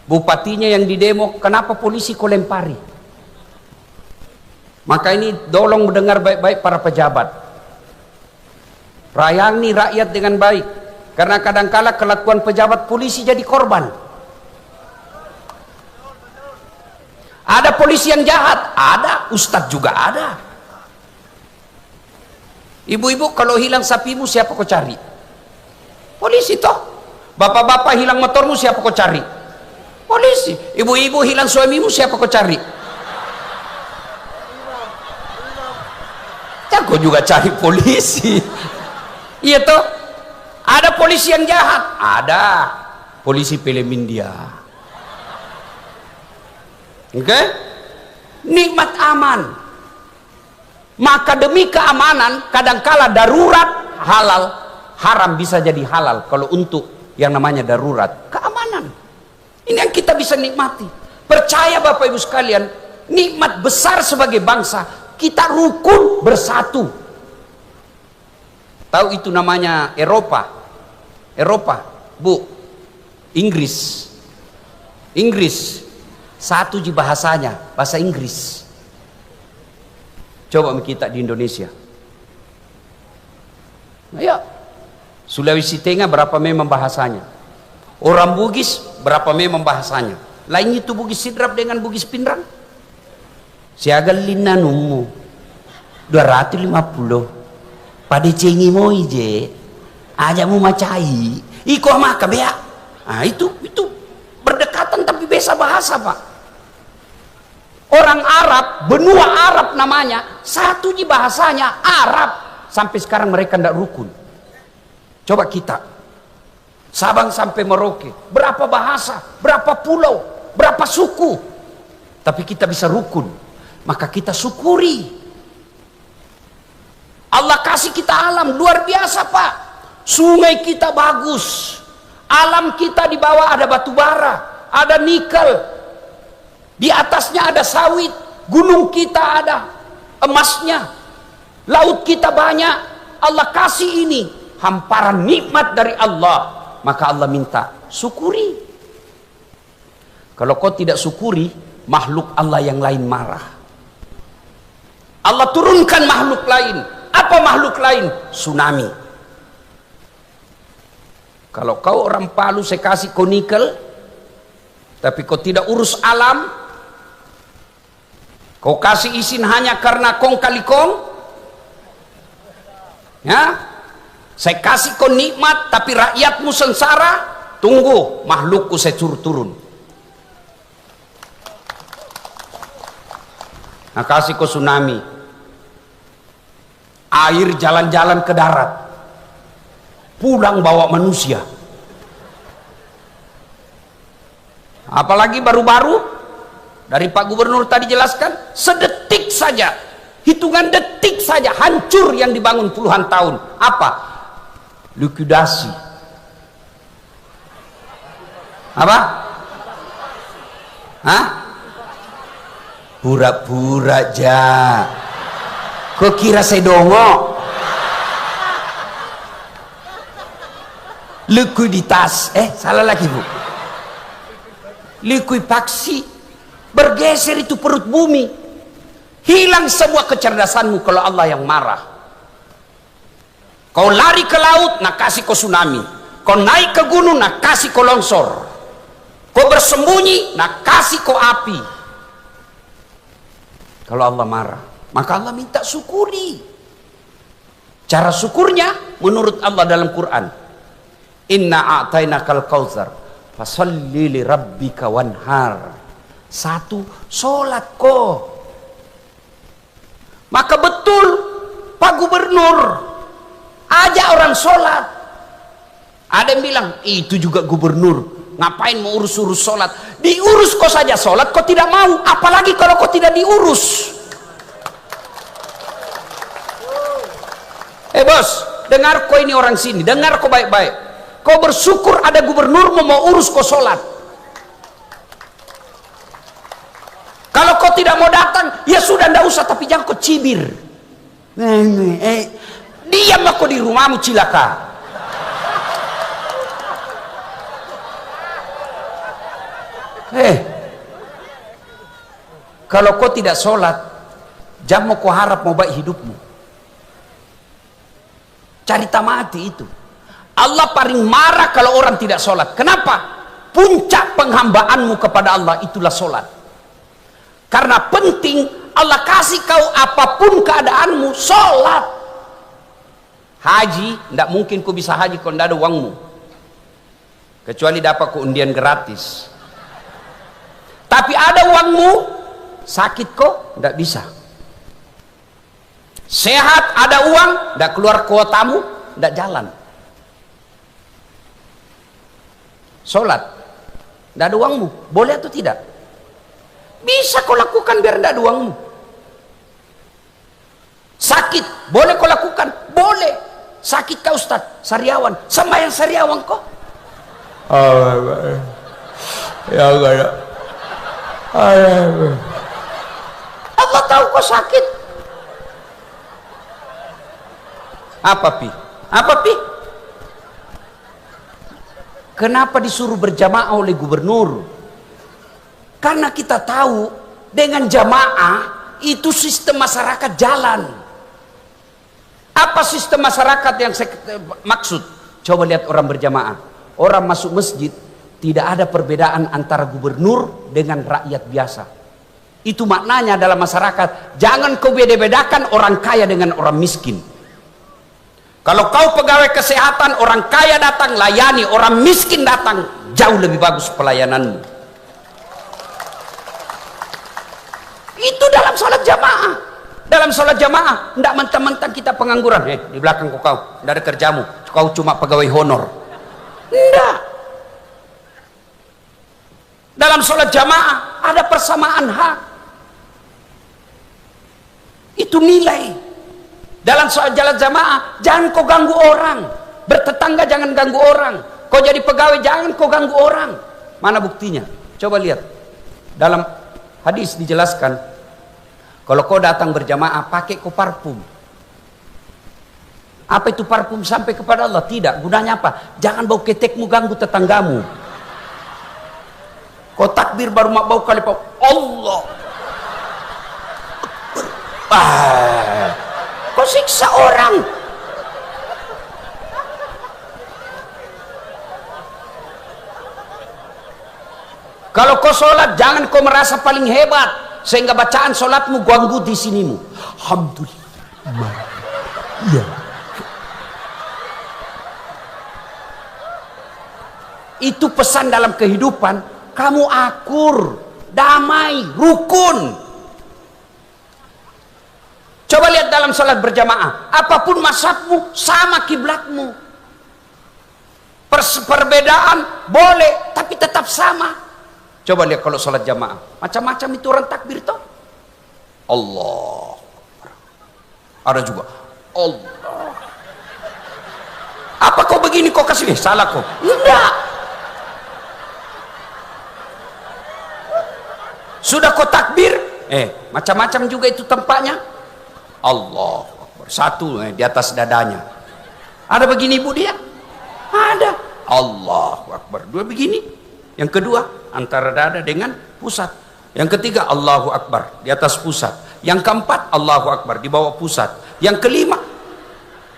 Speaker 1: bupatinya yang didemo, kenapa polisi kau lempari? Maka ini tolong mendengar baik-baik para pejabat. Rayani rakyat dengan baik, karena kadangkala kelakuan pejabat polisi jadi korban. Ada polisi yang jahat, ada. Ustadz juga ada. Ibu-ibu kalau hilang sapimu siapa kau cari? Polisi toh. Bapak-bapak hilang motormu siapa kau cari? Polisi. Ibu-ibu hilang suamimu siapa kau cari? Ya kau juga cari polisi. Iya toh. Ada polisi yang jahat, ada. Polisi film India. Oke? Nikmat aman. Maka demi keamanan kadangkala darurat halal, haram bisa jadi halal kalau untuk yang namanya darurat. Keamanan. Ini yang kita bisa nikmati. Percaya Bapak Ibu sekalian, nikmat besar sebagai bangsa, kita rukun bersatu. Tahu itu namanya Eropa. Eropa, Bu. Inggris. Inggris. Satu di bahasanya, bahasa Inggris. Coba kita di Indonesia. Ayo. Sulawesi Tengah berapa memang bahasanya? Orang Bugis berapa memang bahasanya? Lain itu Bugis Sidrap dengan Bugis Pinrang. Siagal linanungmu 250. Pada cengi mo ije. Ajamu macai. Iko maka bea. Nah, itu berdekatan tapi beza bahasa, Pak. Orang Arab, benua Arab namanya, satu di bahasanya Arab. sampai sekarang mereka tidak rukun. Coba kita, Sabang sampai Merauke, berapa bahasa, berapa pulau, berapa suku, tapi kita bisa rukun. Maka kita syukuri. Allah kasih kita alam luar biasa, Pak. Sungai kita bagus, alam kita di bawah ada batu bara, ada nikel, di atasnya ada sawit, gunung kita ada emasnya, laut kita banyak. Allah kasih ini hamparan nikmat dari Allah, maka Allah minta syukuri. Kalau kau tidak syukuri, makhluk Allah yang lain marah. Allah turunkan makhluk lain. Apa makhluk lain? Tsunami. Kalau kau orang Palu, saya kasih kau nikel, tapi kau tidak urus alam, kau kasih izin hanya karena kong kali kong, ya, saya kasih kau nikmat, tapi rakyatmu sengsara. Tunggu, makhlukku saya suruh turun. Nah, kasih kau tsunami, air jalan-jalan ke darat, pulang bawa manusia. Apalagi baru-baru dari Pak Gubernur tadi jelaskan, sedetik saja, hitungan detik saja hancur yang dibangun puluhan tahun. Apa? Likuidasi. Apa? Hah? Pura-pura aja. Kok kira saya dongok? Likuiditas, salah lagi Bu. Likuifaksi, bergeser itu perut bumi. Hilang semua kecerdasanmu kalau Allah yang marah. Kau lari ke laut, nak kasih kau tsunami. Kau naik ke gunung, nak kasih kau longsor. Kau bersembunyi, nak kasih kau api. Kalau Allah marah, maka Allah minta syukuri. Cara syukurnya menurut Allah dalam Quran, inna a'tainakal kautsar fasalli li rabbika wanhar. Satu, sholat kok. Maka betul Pak Gubernur ajak orang sholat. Ada yang bilang, itu juga gubernur, ngapain mau urus-urus sholat? Diurus kok saja sholat, kok tidak mau, apalagi kalau kau tidak diurus. Bos, dengar kau ini orang sini, dengar kau baik-baik. Kau bersyukur ada gubernur mau urus kau sholat. Kalau kau tidak mau datang, ya sudah, ndak usah, tapi jangan kau cibir. Diam kau di rumahmu cilaka. Kalau kau tidak sholat, jangan kau harap mau baik hidupmu. Carita mati itu. Allah paling marah kalau orang tidak sholat. Kenapa? Puncak penghambaanmu kepada Allah itulah sholat. Karena penting, Allah kasih kau apapun keadaanmu, sholat. Haji, tidak mungkin kau bisa haji kalau tidak ada uangmu, kecuali dapat kau undian gratis. Tapi ada uangmu, sakit kok tidak bisa. Sehat ada uang, tidak keluar kuotamu, tidak jalan. Sholat, tidak ada uangmu, boleh atau tidak? Bisa kau lakukan biar tidak ada uangmu. Sakit, boleh kau lakukan? Boleh. Sakit kau Ustaz, sariawan, sembahyang sariawan kok. Ya Allah. Allah tahu kau sakit. Apa pi? Kenapa disuruh berjamaah oleh gubernur? Karena kita tahu dengan jamaah itu sistem masyarakat jalan. Apa sistem masyarakat yang saya maksud? Coba lihat orang berjamaah. Orang masuk masjid, tidak ada perbedaan antara gubernur dengan rakyat biasa. Itu maknanya dalam masyarakat. Jangan kau beda-bedakan orang kaya dengan orang miskin. Kalau kau pegawai kesehatan, orang kaya datang layani, orang miskin datang, jauh lebih bagus pelayananmu. Itu dalam salat jamaah. Dalam sholat jamaah, tidak mentang-mentang kita pengangguran. Di belakang kau, tidak ada kerjamu, kau cuma pegawai honor. Tidak. Dalam sholat jamaah ada persamaan hak. Itu nilai. Dalam sholat jamaah jangan kau ganggu orang. Bertetangga jangan ganggu orang. Kau jadi pegawai jangan kau ganggu orang. Mana buktinya? Coba lihat. Dalam hadis dijelaskan, kalau kau datang berjamaah pakai kau parfum. Apa itu parfum sampai kepada Allah? Tidak. Gunanya apa? Jangan bau ketekmu ganggu tetanggamu. Kau takbir baru mak bau kali Allah. Kau siksa orang. Kalau kau sholat jangan kau merasa paling hebat sehingga bacaan sholatmu ganggu di sinimu. Alhamdulillah. Ya. Itu pesan dalam kehidupan. Kamu akur, damai, rukun. Coba lihat dalam sholat berjamaah. Apapun mazhabmu, sama kiblatmu. Perbedaan boleh, tapi tetap sama. Coba lihat kalau sholat jamaah. Macam-macam itu orang takbir toh. Allah. Ada juga. Allah. Apa kau begini kau kasih? Salah kau. Enggak. Sudah kau takbir. Macam-macam juga itu tempatnya. Allah. Satu di atas dadanya. Ada begini ibu dia? Ada. Allahu Akbar. Dua begini. Yang kedua antara dada dengan pusat. Yang ketiga Allahu Akbar di atas pusat. Yang keempat Allahu Akbar di bawah pusat. Yang kelima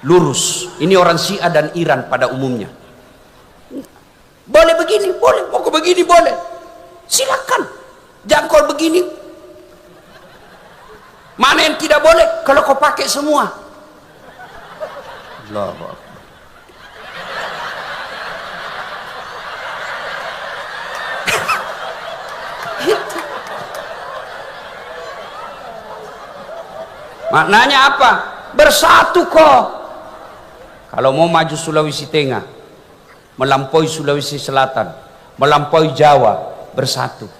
Speaker 1: lurus. Ini orang Syiah dan Iran pada umumnya. Boleh begini, boleh. Mau kau begini boleh. Silakan. Jangan kau begini. Mana yang tidak boleh? Kalau kau pakai semua. Allahu Akbar. Maknanya apa? Bersatu kok. Kalau mau maju Sulawesi Tengah, melampaui Sulawesi Selatan, melampaui Jawa, bersatu.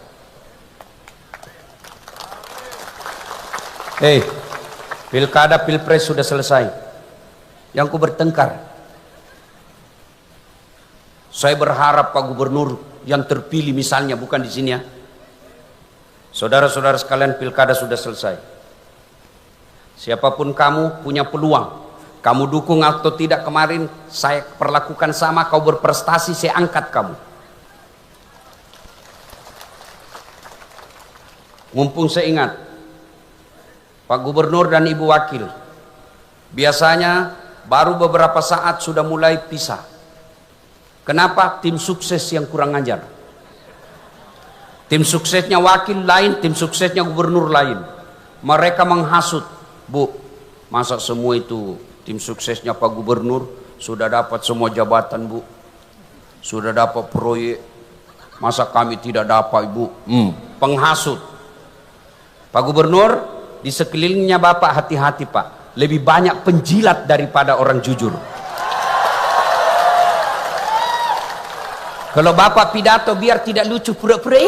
Speaker 1: Pilkada Pilpres sudah selesai. Yang ku bertengkar. Saya berharap Pak Gubernur yang terpilih misalnya, bukan di sini ya. Saudara-saudara sekalian, pilkada sudah selesai. Siapapun kamu punya peluang. Kamu dukung atau tidak kemarin, saya perlakukan sama, kau berprestasi, saya angkat kamu. Mumpung saya ingat, Pak Gubernur dan Ibu Wakil, biasanya baru beberapa saat sudah mulai pisah. Kenapa? Tim sukses yang kurang ajar. Tim suksesnya wakil lain, tim suksesnya gubernur lain. Mereka menghasut. Bu, masa semua itu tim suksesnya Pak Gubernur sudah dapat semua jabatan, Bu, sudah dapat proyek, masa kami tidak dapat, Ibu? Penghasut. Pak Gubernur, di sekelilingnya Bapak hati-hati Pak, lebih banyak penjilat daripada orang jujur. Kalau Bapak pidato biar tidak lucu pura-pura,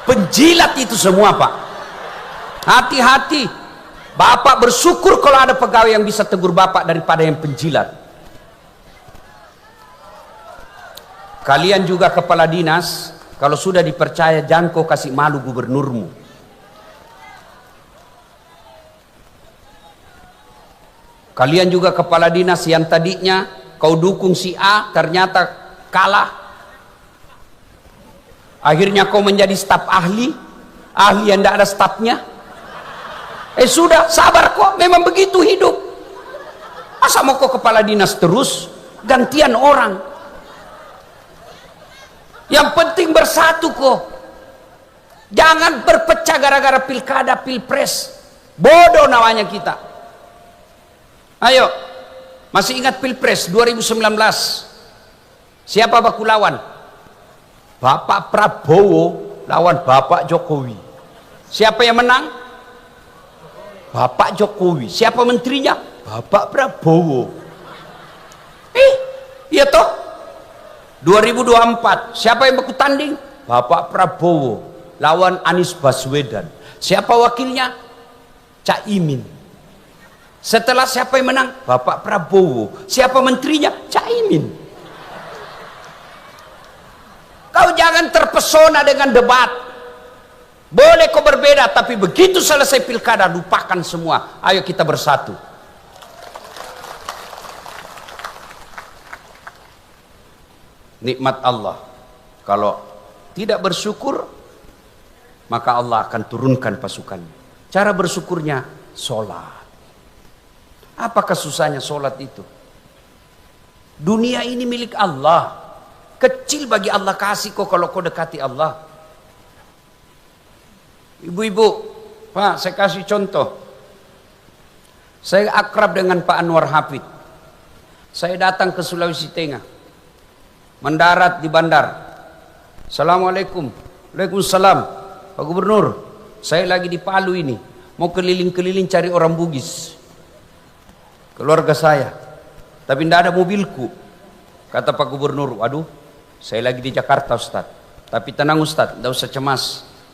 Speaker 1: penjilat itu semua Pak. Hati-hati. Bapak bersyukur kalau ada pegawai yang bisa tegur Bapak daripada yang penjilat. Kalian juga kepala dinas, kalau sudah dipercaya jangan kau kasih malu gubernurmu. Kalian juga kepala dinas yang tadinya kau dukung si A, ternyata kalah. Akhirnya kau menjadi staf ahli yang tidak ada stafnya. Sudah, sabar kok, memang begitu hidup. Masa mau kok kepala dinas terus, gantian orang. Yang penting bersatu kok. Jangan berpecah gara-gara pilkada, pilpres. Bodoh namanya kita. Ayo, masih ingat pilpres 2019? Siapa baku lawan? Bapak Prabowo lawan Bapak Jokowi. Siapa yang menang? Bapak Jokowi. Siapa menterinya? Bapak Prabowo. Iya toh? 2024 siapa yang baku tanding? Bapak Prabowo lawan Anies Baswedan. Siapa wakilnya? Cak Imin. Setelah siapa yang menang? Bapak Prabowo. Siapa menterinya? Cak Imin. Kau jangan terpesona dengan debat. Boleh kau berbeda, tapi begitu selesai pilkada lupakan semua. Ayo kita bersatu. Nikmat Allah. Kalau tidak bersyukur, maka Allah akan turunkan pasukannya. Cara bersyukurnya sholat. Apakah susahnya sholat itu? Dunia ini milik Allah. Kecil bagi Allah kasih kok kalau kau dekati Allah. Ibu-ibu, Pak, saya kasih contoh. Saya akrab dengan Pak Anwar Hafid. Saya datang ke Sulawesi Tengah, mendarat di bandar. Assalamualaikum. Waalaikumsalam. Pak Gubernur, saya lagi di Palu ini, mau keliling-keliling cari orang Bugis, keluarga saya, tapi tidak ada mobilku. Kata Pak Gubernur, waduh, saya lagi di Jakarta Ustaz. Tapi tenang Ustaz, tidak usah cemas.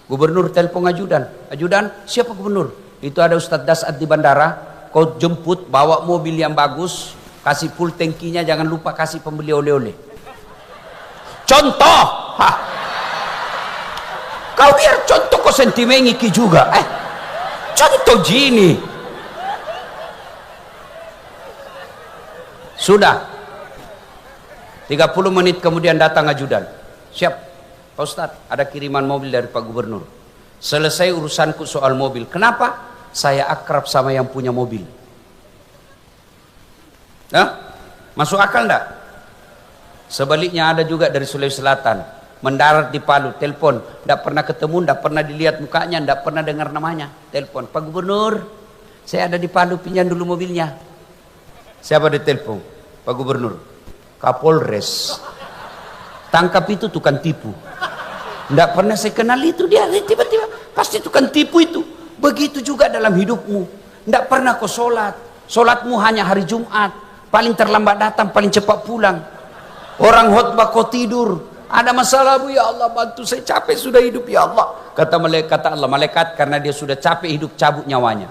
Speaker 1: Gubernur telepon ajudan. Ajudan, siapa Gubernur? Itu ada Ustaz Dasat di bandara. Kau jemput, bawa mobil yang bagus, kasih full tankinya, jangan lupa kasih pembeli oleh-oleh. Contoh. Hah. Kau biar contoh kau sentimen iki juga. Contoh gini. Sudah. 30 menit kemudian datang ajudan. Siap. Pak Ustadz, ada kiriman mobil dari Pak Gubernur. Selesai urusanku soal mobil. Kenapa? Saya akrab sama yang punya mobil. Nah, masuk akal enggak? Sebaliknya ada juga dari Sulawesi Selatan, mendarat di Palu, telepon, enggak pernah ketemu, enggak pernah dilihat mukanya, enggak pernah dengar namanya. Telepon, Pak Gubernur, saya ada di Palu, pinjam dulu mobilnya. Siapa ditelepon? Pak Gubernur. Kapolres. Tangkap itu tukang tipu. Tidak pernah saya kenal itu dia, tiba-tiba pasti tukang tipu itu. Begitu juga dalam hidupmu. Tidak pernah kau sholat. Sholatmu hanya hari Jumat. Paling terlambat datang, paling cepat pulang. Orang khotbah kau tidur. Ada masalah Bu, ya Allah bantu saya, capek sudah hidup ya Allah. Kata Allah, malaikat karena dia sudah capek hidup cabut nyawanya.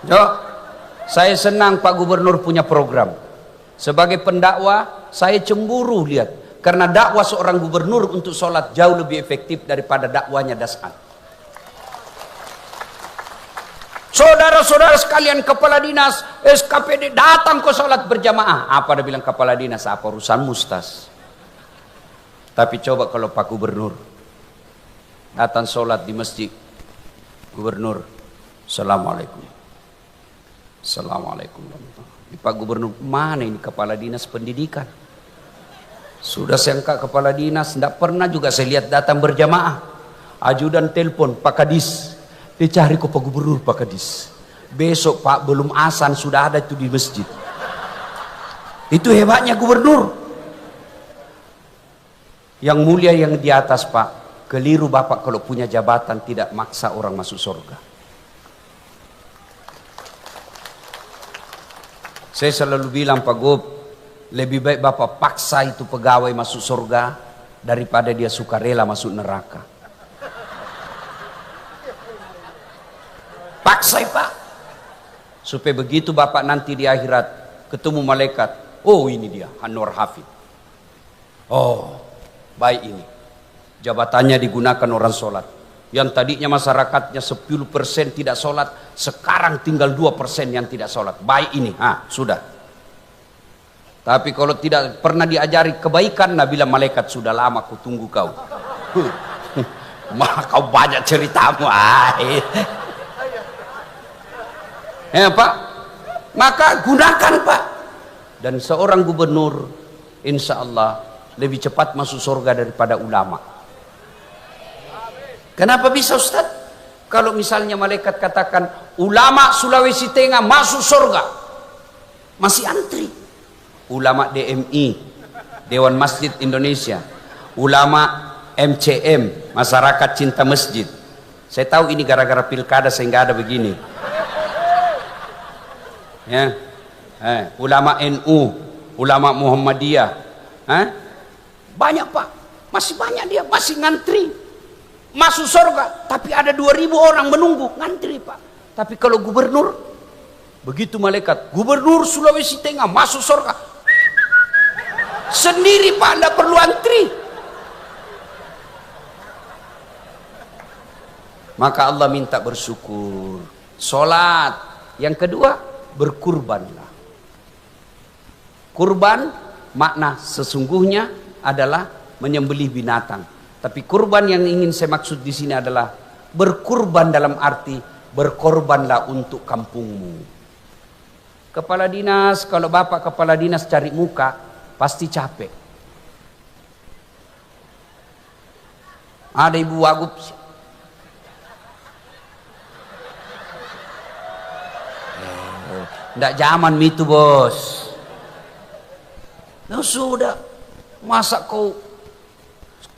Speaker 1: Yo, saya senang Pak Gubernur punya program. Sebagai pendakwah, saya cemburu lihat. Karena dakwah seorang gubernur untuk sholat jauh lebih efektif daripada dakwanya Dasat. Saudara-saudara sekalian, kepala dinas, SKPD datang ke sholat berjamaah. Apa dia bilang kepala dinas? Apa urusan mustas? Tapi coba kalau Pak Gubernur datang sholat di masjid. Gubernur, Assalamualaikum. Assalamualaikum. Pak Gubernur, mana ini kepala dinas pendidikan? Sudah saya angkat kepala dinas, tidak pernah juga saya lihat datang berjamaah. Ajudan telepon, Pak Kadis, dicari kok Pak Gubernur, Pak Kadis. Besok Pak belum azan sudah ada itu di masjid. Itu hebatnya gubernur. Yang mulia yang di atas Pak, keliru Bapak kalau punya jabatan tidak maksa orang masuk surga. Saya selalu bilang Pak Gub, lebih baik Bapak paksa itu pegawai masuk surga daripada dia sukarela masuk neraka. Paksa Pak, supaya begitu Bapak nanti di akhirat ketemu malaikat, oh ini dia Anwar Hafid. Oh baik, ini jabatannya digunakan orang sholat. Yang tadinya masyarakatnya 10% tidak sholat, sekarang tinggal 2% yang tidak sholat. Baik ini, sudah. Tapi kalau tidak pernah diajari kebaikan, Nabi bilang malaikat, sudah lama aku tunggu kau. Maka kau banyak ceritamu. Ya Pak, maka gunakan Pak. Dan seorang gubernur, insya Allah lebih cepat masuk surga daripada ulama. Kenapa bisa Ustaz? Kalau misalnya malaikat katakan ulama Sulawesi Tengah masuk surga, masih antri. Ulama DMI, Dewan Masjid Indonesia, ulama MCM, Masyarakat cinta masjid. Saya tahu ini gara-gara pilkada sehingga ada begini. Ya, ulama NU, ulama Muhammadiyah, banyak pak, masih banyak dia, masih ngantri masuk surga. Tapi ada 2.000 orang menunggu ngantri pak. Tapi kalau gubernur, begitu malaikat, gubernur Sulawesi Tengah masuk surga sendiri pak, anda perlu antri. Maka Allah minta bersyukur, sholat. Yang kedua, berkurbanlah. Kurban makna sesungguhnya adalah menyembelih binatang. Tapi kurban yang ingin saya maksud di sini adalah berkurban dalam arti berkorbanlah untuk kampungmu. Kepala dinas, kalau bapak kepala dinas cari muka pasti capek. Ada ibu wagub, ndak zaman itu bos. Nah sudah, masa kau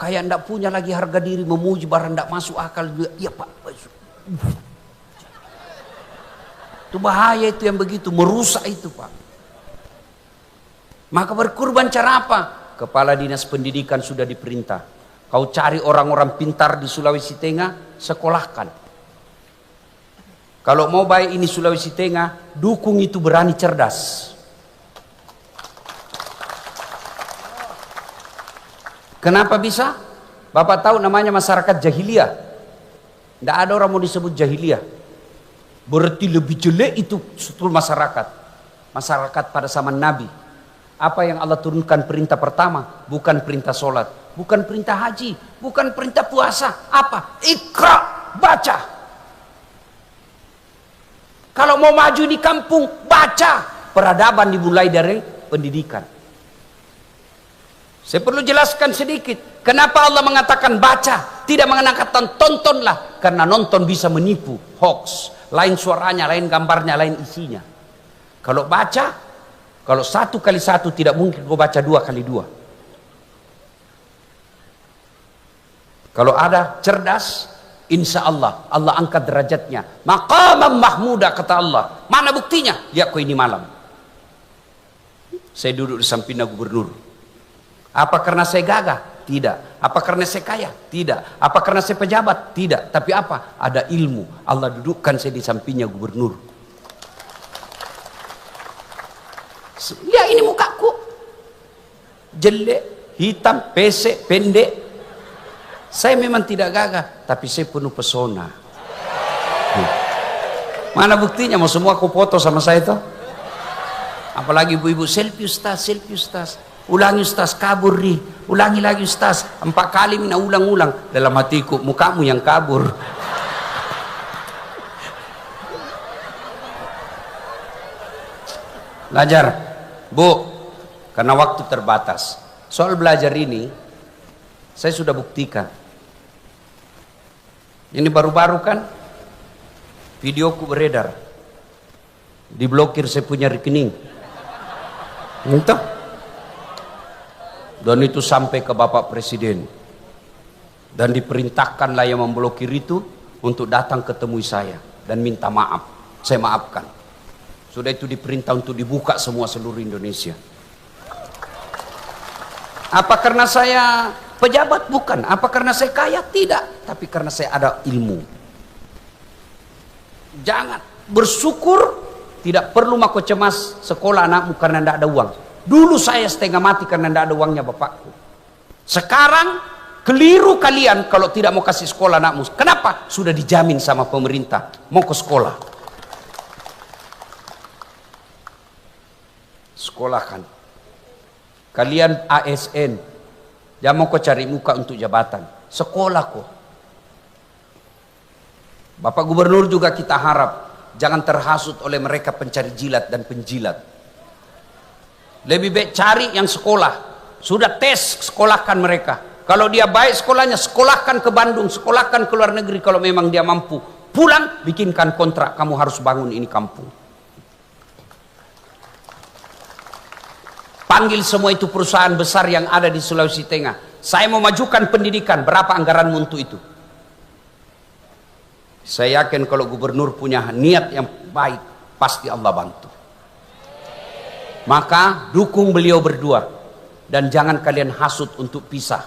Speaker 1: kayak ndak punya lagi harga diri, memuji barang ndak masuk akal juga. Iya pak, itu bahaya itu yang begitu, merusak itu pak. Maka berkurban cara apa? Kepala dinas pendidikan sudah diperintah, kau cari orang-orang pintar di Sulawesi Tengah, sekolahkan. Kalau mau baik ini Sulawesi Tengah, dukung itu berani cerdas. Kenapa bisa? Bapak tahu namanya masyarakat jahiliyah. Tidak ada orang mau disebut jahiliyah. Berarti lebih jelek itu seluruh masyarakat. Masyarakat pada zaman Nabi. Apa yang Allah turunkan perintah pertama? Bukan perintah sholat, bukan perintah haji, bukan perintah puasa. Apa? Iqra, baca. Kalau mau maju di kampung, baca. Peradaban dimulai dari pendidikan. Saya perlu jelaskan sedikit. Kenapa Allah mengatakan baca? Tidak mengatakan tontonlah. Karena nonton bisa menipu, hoax. Lain suaranya, lain gambarnya, lain isinya. Kalau baca, kalau 1 kali 1 tidak mungkin kau baca 2 kali 2. Kalau ada cerdas, insya Allah, Allah angkat derajatnya. Maqamam mahmuda kata Allah. Mana buktinya? Lihat kau ini malam. Saya duduk di sampingnya gubernur. Apa karena saya gagah? Tidak. Apa karena saya kaya? Tidak. Apa karena saya pejabat? Tidak. Tapi apa? Ada ilmu. Allah dudukkan saya di sampingnya gubernur. Lihat ini mukaku. Jelek, hitam, pesek, pendek. Saya memang tidak gagah, tapi saya penuh pesona. Mana buktinya? Mau semua aku foto sama saya itu? Apalagi ibu-ibu, selfie ustaz, selfie ustaz. Ulangi ustaz, kabur nih. Ulangi lagi ustaz. 4 kali mina ulang-ulang. Dalam hatiku, mukamu yang kabur. Belajar, Bu, karena waktu terbatas. Soal belajar ini, saya sudah buktikan. Ini baru-baru kan videoku beredar, diblokir saya punya rekening, entah. Dan itu sampai ke Bapak Presiden, dan diperintahkanlah yang memblokir itu untuk datang ketemu saya dan minta maaf. Saya maafkan. Sudah itu diperintah untuk dibuka semua seluruh Indonesia. Apa karena saya pejabat? Bukan. Apa karena saya kaya? Tidak. Tapi karena saya ada ilmu. Jangan bersyukur, tidak perlu mako cemas sekolah anakmu karena tidak ada uang. Dulu saya setengah mati karena tidak ada uangnya bapakku. Sekarang keliru kalian kalau tidak mau kasih sekolah anakmu. Kenapa? Sudah dijamin sama pemerintah mau ke sekolah. Sekolahkan. Kalian ASN, jangan mau kau cari muka untuk jabatan. Sekolah kok. Bapak Gubernur juga kita harap jangan terhasut oleh mereka pencari jilat dan penjilat. Lebih baik cari yang sekolah. Sudah tes, sekolahkan mereka. Kalau dia baik sekolahnya, sekolahkan ke Bandung, sekolahkan ke luar negeri kalau memang dia mampu. Pulang, bikinkan kontrak, kamu harus bangun ini kampung. Panggil semua itu perusahaan besar yang ada di Sulawesi Tengah. Saya mau majukan pendidikan, berapa anggaranmu untuk itu? Saya yakin kalau gubernur punya niat yang baik, pasti Allah bantu. Maka dukung beliau berdua, dan jangan kalian hasut untuk pisah.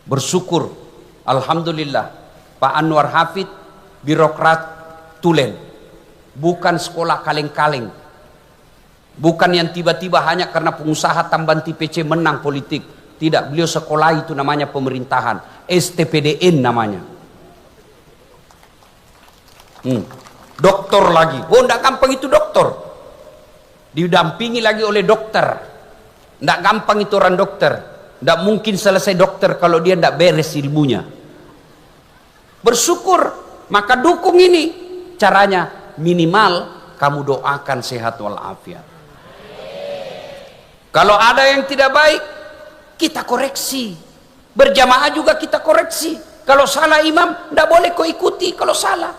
Speaker 1: Bersyukur, alhamdulillah, Pak Anwar Hafid birokrat tulen, bukan sekolah kaleng-kaleng, bukan yang tiba-tiba hanya karena pengusaha tambahan TPC menang politik. Tidak, beliau sekolah itu namanya pemerintahan, STPDN namanya. Doktor lagi, oh enggak gampang itu doktor, didampingi lagi oleh dokter, enggak gampang itu orang dokter. Tidak mungkin selesai dokter kalau dia tidak beres ilmunya. Bersyukur, maka dukung ini. Caranya minimal kamu doakan sehat walafiat. Kalau ada yang tidak baik, kita koreksi. Berjamaah juga kita koreksi. Kalau salah imam, tidak boleh kau ikuti kalau salah.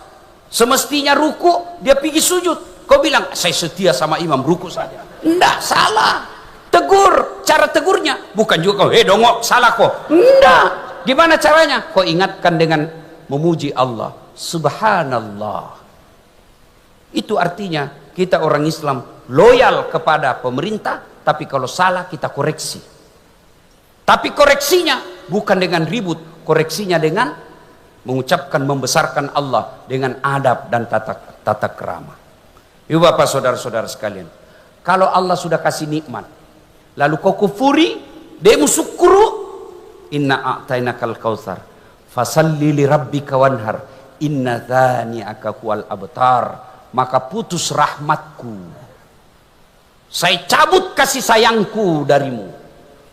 Speaker 1: Semestinya ruku, dia pergi sujud. Kau bilang, saya setia sama imam, ruku saja. Tidak, salah. Tegur, cara tegurnya bukan juga kau dongok salah kok. Enggak. Gimana caranya? Kau ingatkan dengan memuji Allah, subhanallah. Itu artinya kita orang Islam loyal kepada pemerintah, tapi kalau salah kita koreksi. Tapi koreksinya bukan dengan ribut, koreksinya dengan mengucapkan membesarkan Allah dengan adab dan tata krama. Ibu bapak saudara-saudara sekalian, kalau Allah sudah kasih nikmat lalu kau kufuri, demu syukuru, inna a'tainakal kautsar fasalli li rabbika wanhar inna dzani'aka huwal abtar, maka putus rahmatku, saya cabut kasih sayangku darimu,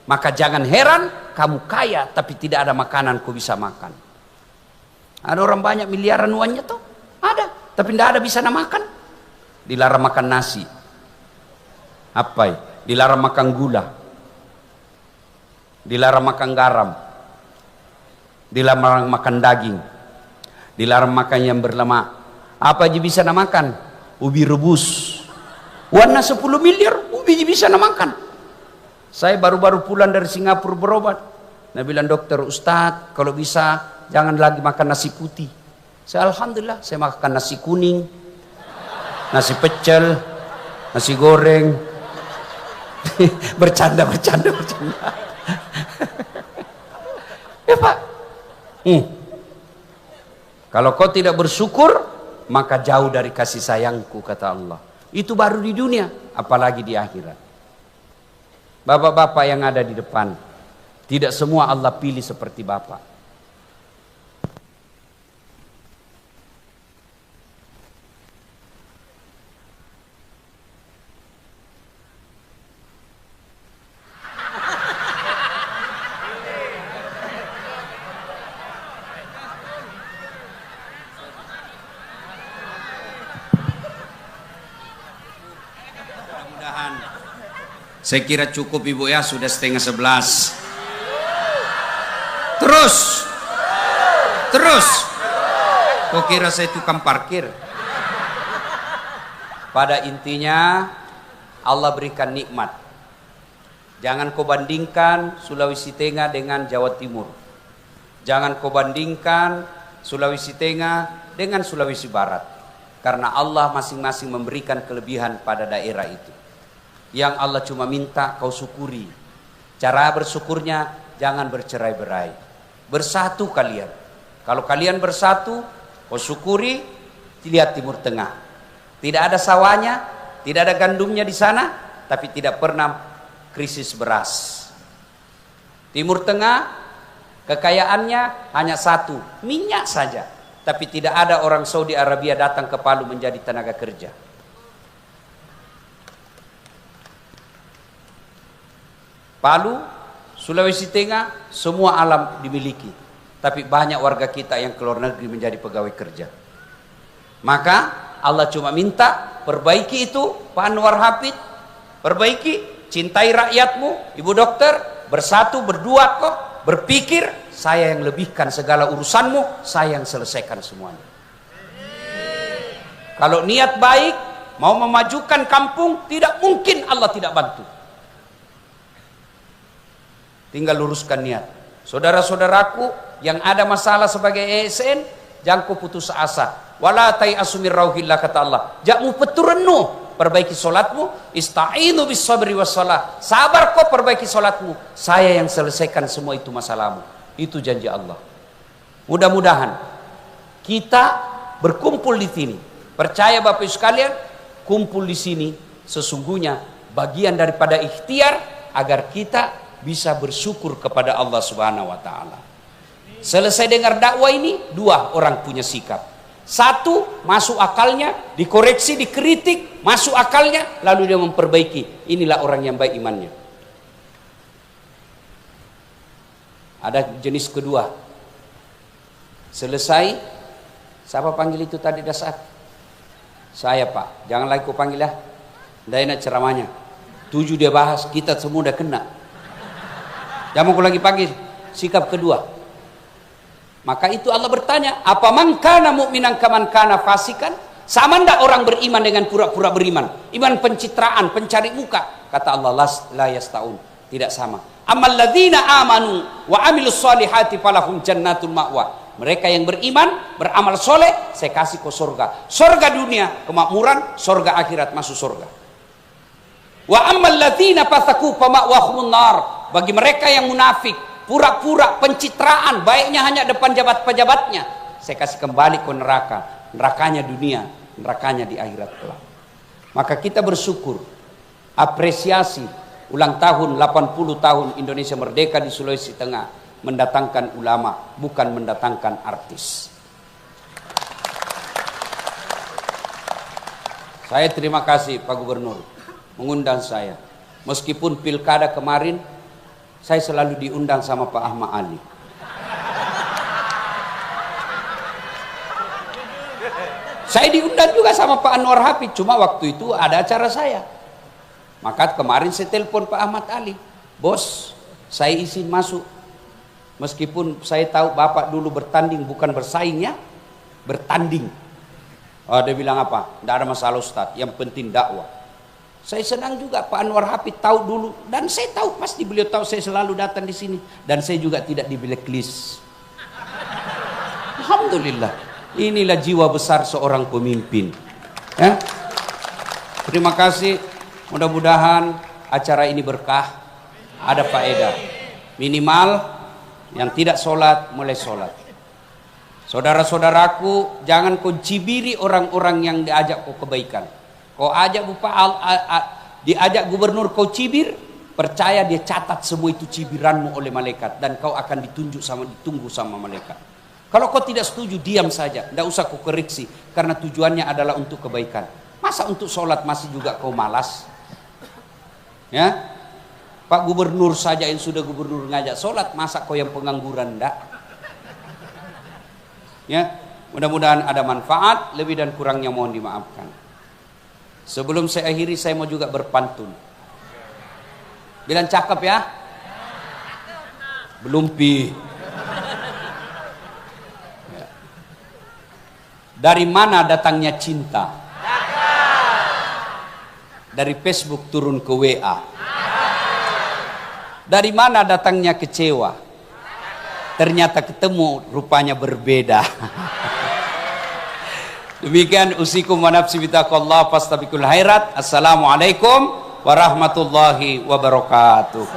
Speaker 1: maka jangan heran kamu kaya tapi tidak ada makanan kau bisa makan. Ada orang banyak miliaran uangnya tuh, ada, tapi tidak ada bisa makan. Dilarang makan nasi, apa ya? Dilarang makan gula, dilarang makan garam, dilarang makan daging, dilarang makan yang berlemak. Apa aja bisa makan? Ubi rebus, warna 10 miliar ubi bisa makan. Saya baru-baru pulang dari Singapura berobat. Nah bilang dokter, Ustadz kalau bisa jangan lagi makan nasi putih. Saya alhamdulillah saya makan nasi kuning, nasi pecel, nasi goreng. bercanda ya Pak. Kalau kau tidak bersyukur, maka jauh dari kasih sayangku, kata Allah. Itu baru di dunia, apalagi di akhirat. Bapak-bapak yang ada di depan, tidak semua Allah pilih seperti bapak. Saya kira cukup ibu ya, sudah 10:30. Terus. Kok kira saya tukang parkir? Pada intinya Allah berikan nikmat. Jangan kau bandingkan Sulawesi Tengah dengan Jawa Timur. Jangan kau bandingkan Sulawesi Tengah dengan Sulawesi Barat. Karena Allah masing-masing memberikan kelebihan pada daerah itu. Yang Allah cuma minta kau syukuri. Cara bersyukurnya jangan bercerai-berai. Bersatu kalian. Kalau kalian bersatu, kau syukuri, lihat Timur Tengah. Tidak ada sawahnya, tidak ada gandumnya di sana, tapi tidak pernah krisis beras. Timur Tengah kekayaannya hanya satu, minyak saja. Tapi tidak ada orang Saudi Arabia datang ke Palu menjadi tenaga kerja. Palu, Sulawesi Tengah, semua alam dimiliki. Tapi banyak warga kita yang keluar negeri menjadi pegawai kerja. Maka Allah cuma minta, perbaiki itu, Pak Anwar Hafid, perbaiki, cintai rakyatmu, Ibu Dokter, bersatu, berdua kok, berpikir, saya yang lebihkan segala urusanmu, saya yang selesaikan semuanya. Kalau niat baik, mau memajukan kampung, tidak mungkin Allah tidak bantu. tinggal luruskan niat. Saudara-saudaraku yang ada masalah sebagai ASN, jangan kau putus asa. Wala tai'asu min rauhillah, kata Allah. Jakmu peturenu, perbaiki solatmu. Ista'inu bis sabri was salah. Sabar kau, perbaiki solatmu. Saya yang selesaikan semua itu masalahmu. Itu janji Allah. Mudah-mudahan kita berkumpul di sini. Percaya Bapak Ibu sekalian, kumpul di sini sesungguhnya bagian daripada ikhtiar agar kita bisa bersyukur kepada Allah Subhanahu wa taala. Selesai dengar dakwah ini, dua orang punya sikap. Satu, masuk akalnya, dikoreksi, dikritik, masuk akalnya, lalu dia memperbaiki. Inilah orang yang baik imannya. Ada jenis kedua. Selesai, siapa panggil itu tadi dasar? Saya, Pak. Jangan lagi kau panggil ya. Tidak enak ceramahnya. 7 dia bahas, kita semua udah kena. Jangan kau lagi panggil. Sikap kedua. Maka itu Allah bertanya, apa man kana mu'minan kaman kana fasikan? Sama ndak orang beriman dengan pura-pura beriman? Iman pencitraan, pencari muka. Kata Allah, la yastaun. Tidak sama. Amal ladzina amanu wa amilus solihati falahum jannatul ma'wa. Mereka yang beriman, beramal soleh, saya kasih ke surga. Surga dunia, kemakmuran, surga akhirat, masuk surga. Wa amal ladzina fasaku fama'wahumun nar. Bagi mereka yang munafik, pura-pura pencitraan, baiknya hanya depan pejabatnya, saya kasih kembali ke neraka. Nerakanya dunia, nerakanya di akhirat kelak. Maka kita bersyukur, apresiasi ulang tahun 80 tahun Indonesia merdeka di Sulawesi Tengah, mendatangkan ulama, bukan mendatangkan artis. Saya terima kasih Pak Gubernur mengundang saya. Meskipun pilkada kemarin saya selalu diundang sama Pak Ahmad Ali. Saya diundang juga sama Pak Anwar Hafid, cuma waktu itu ada acara saya. Maka kemarin saya telepon Pak Ahmad Ali, bos, saya izin masuk. Meskipun saya tahu Bapak dulu bertanding, bukan bersaing ya, bertanding. Oh, dia bilang apa? Tidak ada masalah Ustadz, yang penting dakwah. Saya senang juga Pak Anwar Hafid tahu dulu, dan saya tahu pasti beliau tahu saya selalu datang di sini, dan saya juga tidak di blacklist. Alhamdulillah, inilah jiwa besar seorang pemimpin. Terima kasih. Mudah-mudahan acara ini berkah, ada faedah. Minimal yang tidak sholat mulai sholat. Saudara-saudaraku, jangan kau cibiri orang-orang yang diajak kau kebaikan. Kau ajak diajak gubernur kau cibir, percaya dia catat semua itu cibiranmu oleh malaikat, dan kau akan ditunggu sama malaikat. Kalau kau tidak setuju, diam saja, tidak usah kau koreksi, karena tujuannya adalah untuk kebaikan. Masa untuk sholat masih juga kau malas? Ya, Pak Gubernur saja yang sudah gubernur ngajak sholat, masa kau yang pengangguran enggak? Ya, mudah-mudahan ada manfaat, lebih dan kurangnya mohon dimaafkan. Sebelum saya akhiri, saya mau juga berpantun. Bilang cakep ya? Belum pi. Ya. Dari mana datangnya cinta? Dari Facebook turun ke WA. Dari mana datangnya kecewa? Ternyata ketemu, rupanya berbeda. Demikian usikum wa nafsi bitaqallah fastabiqul khairat. Assalamualaikum warahmatullahi wabarakatuh.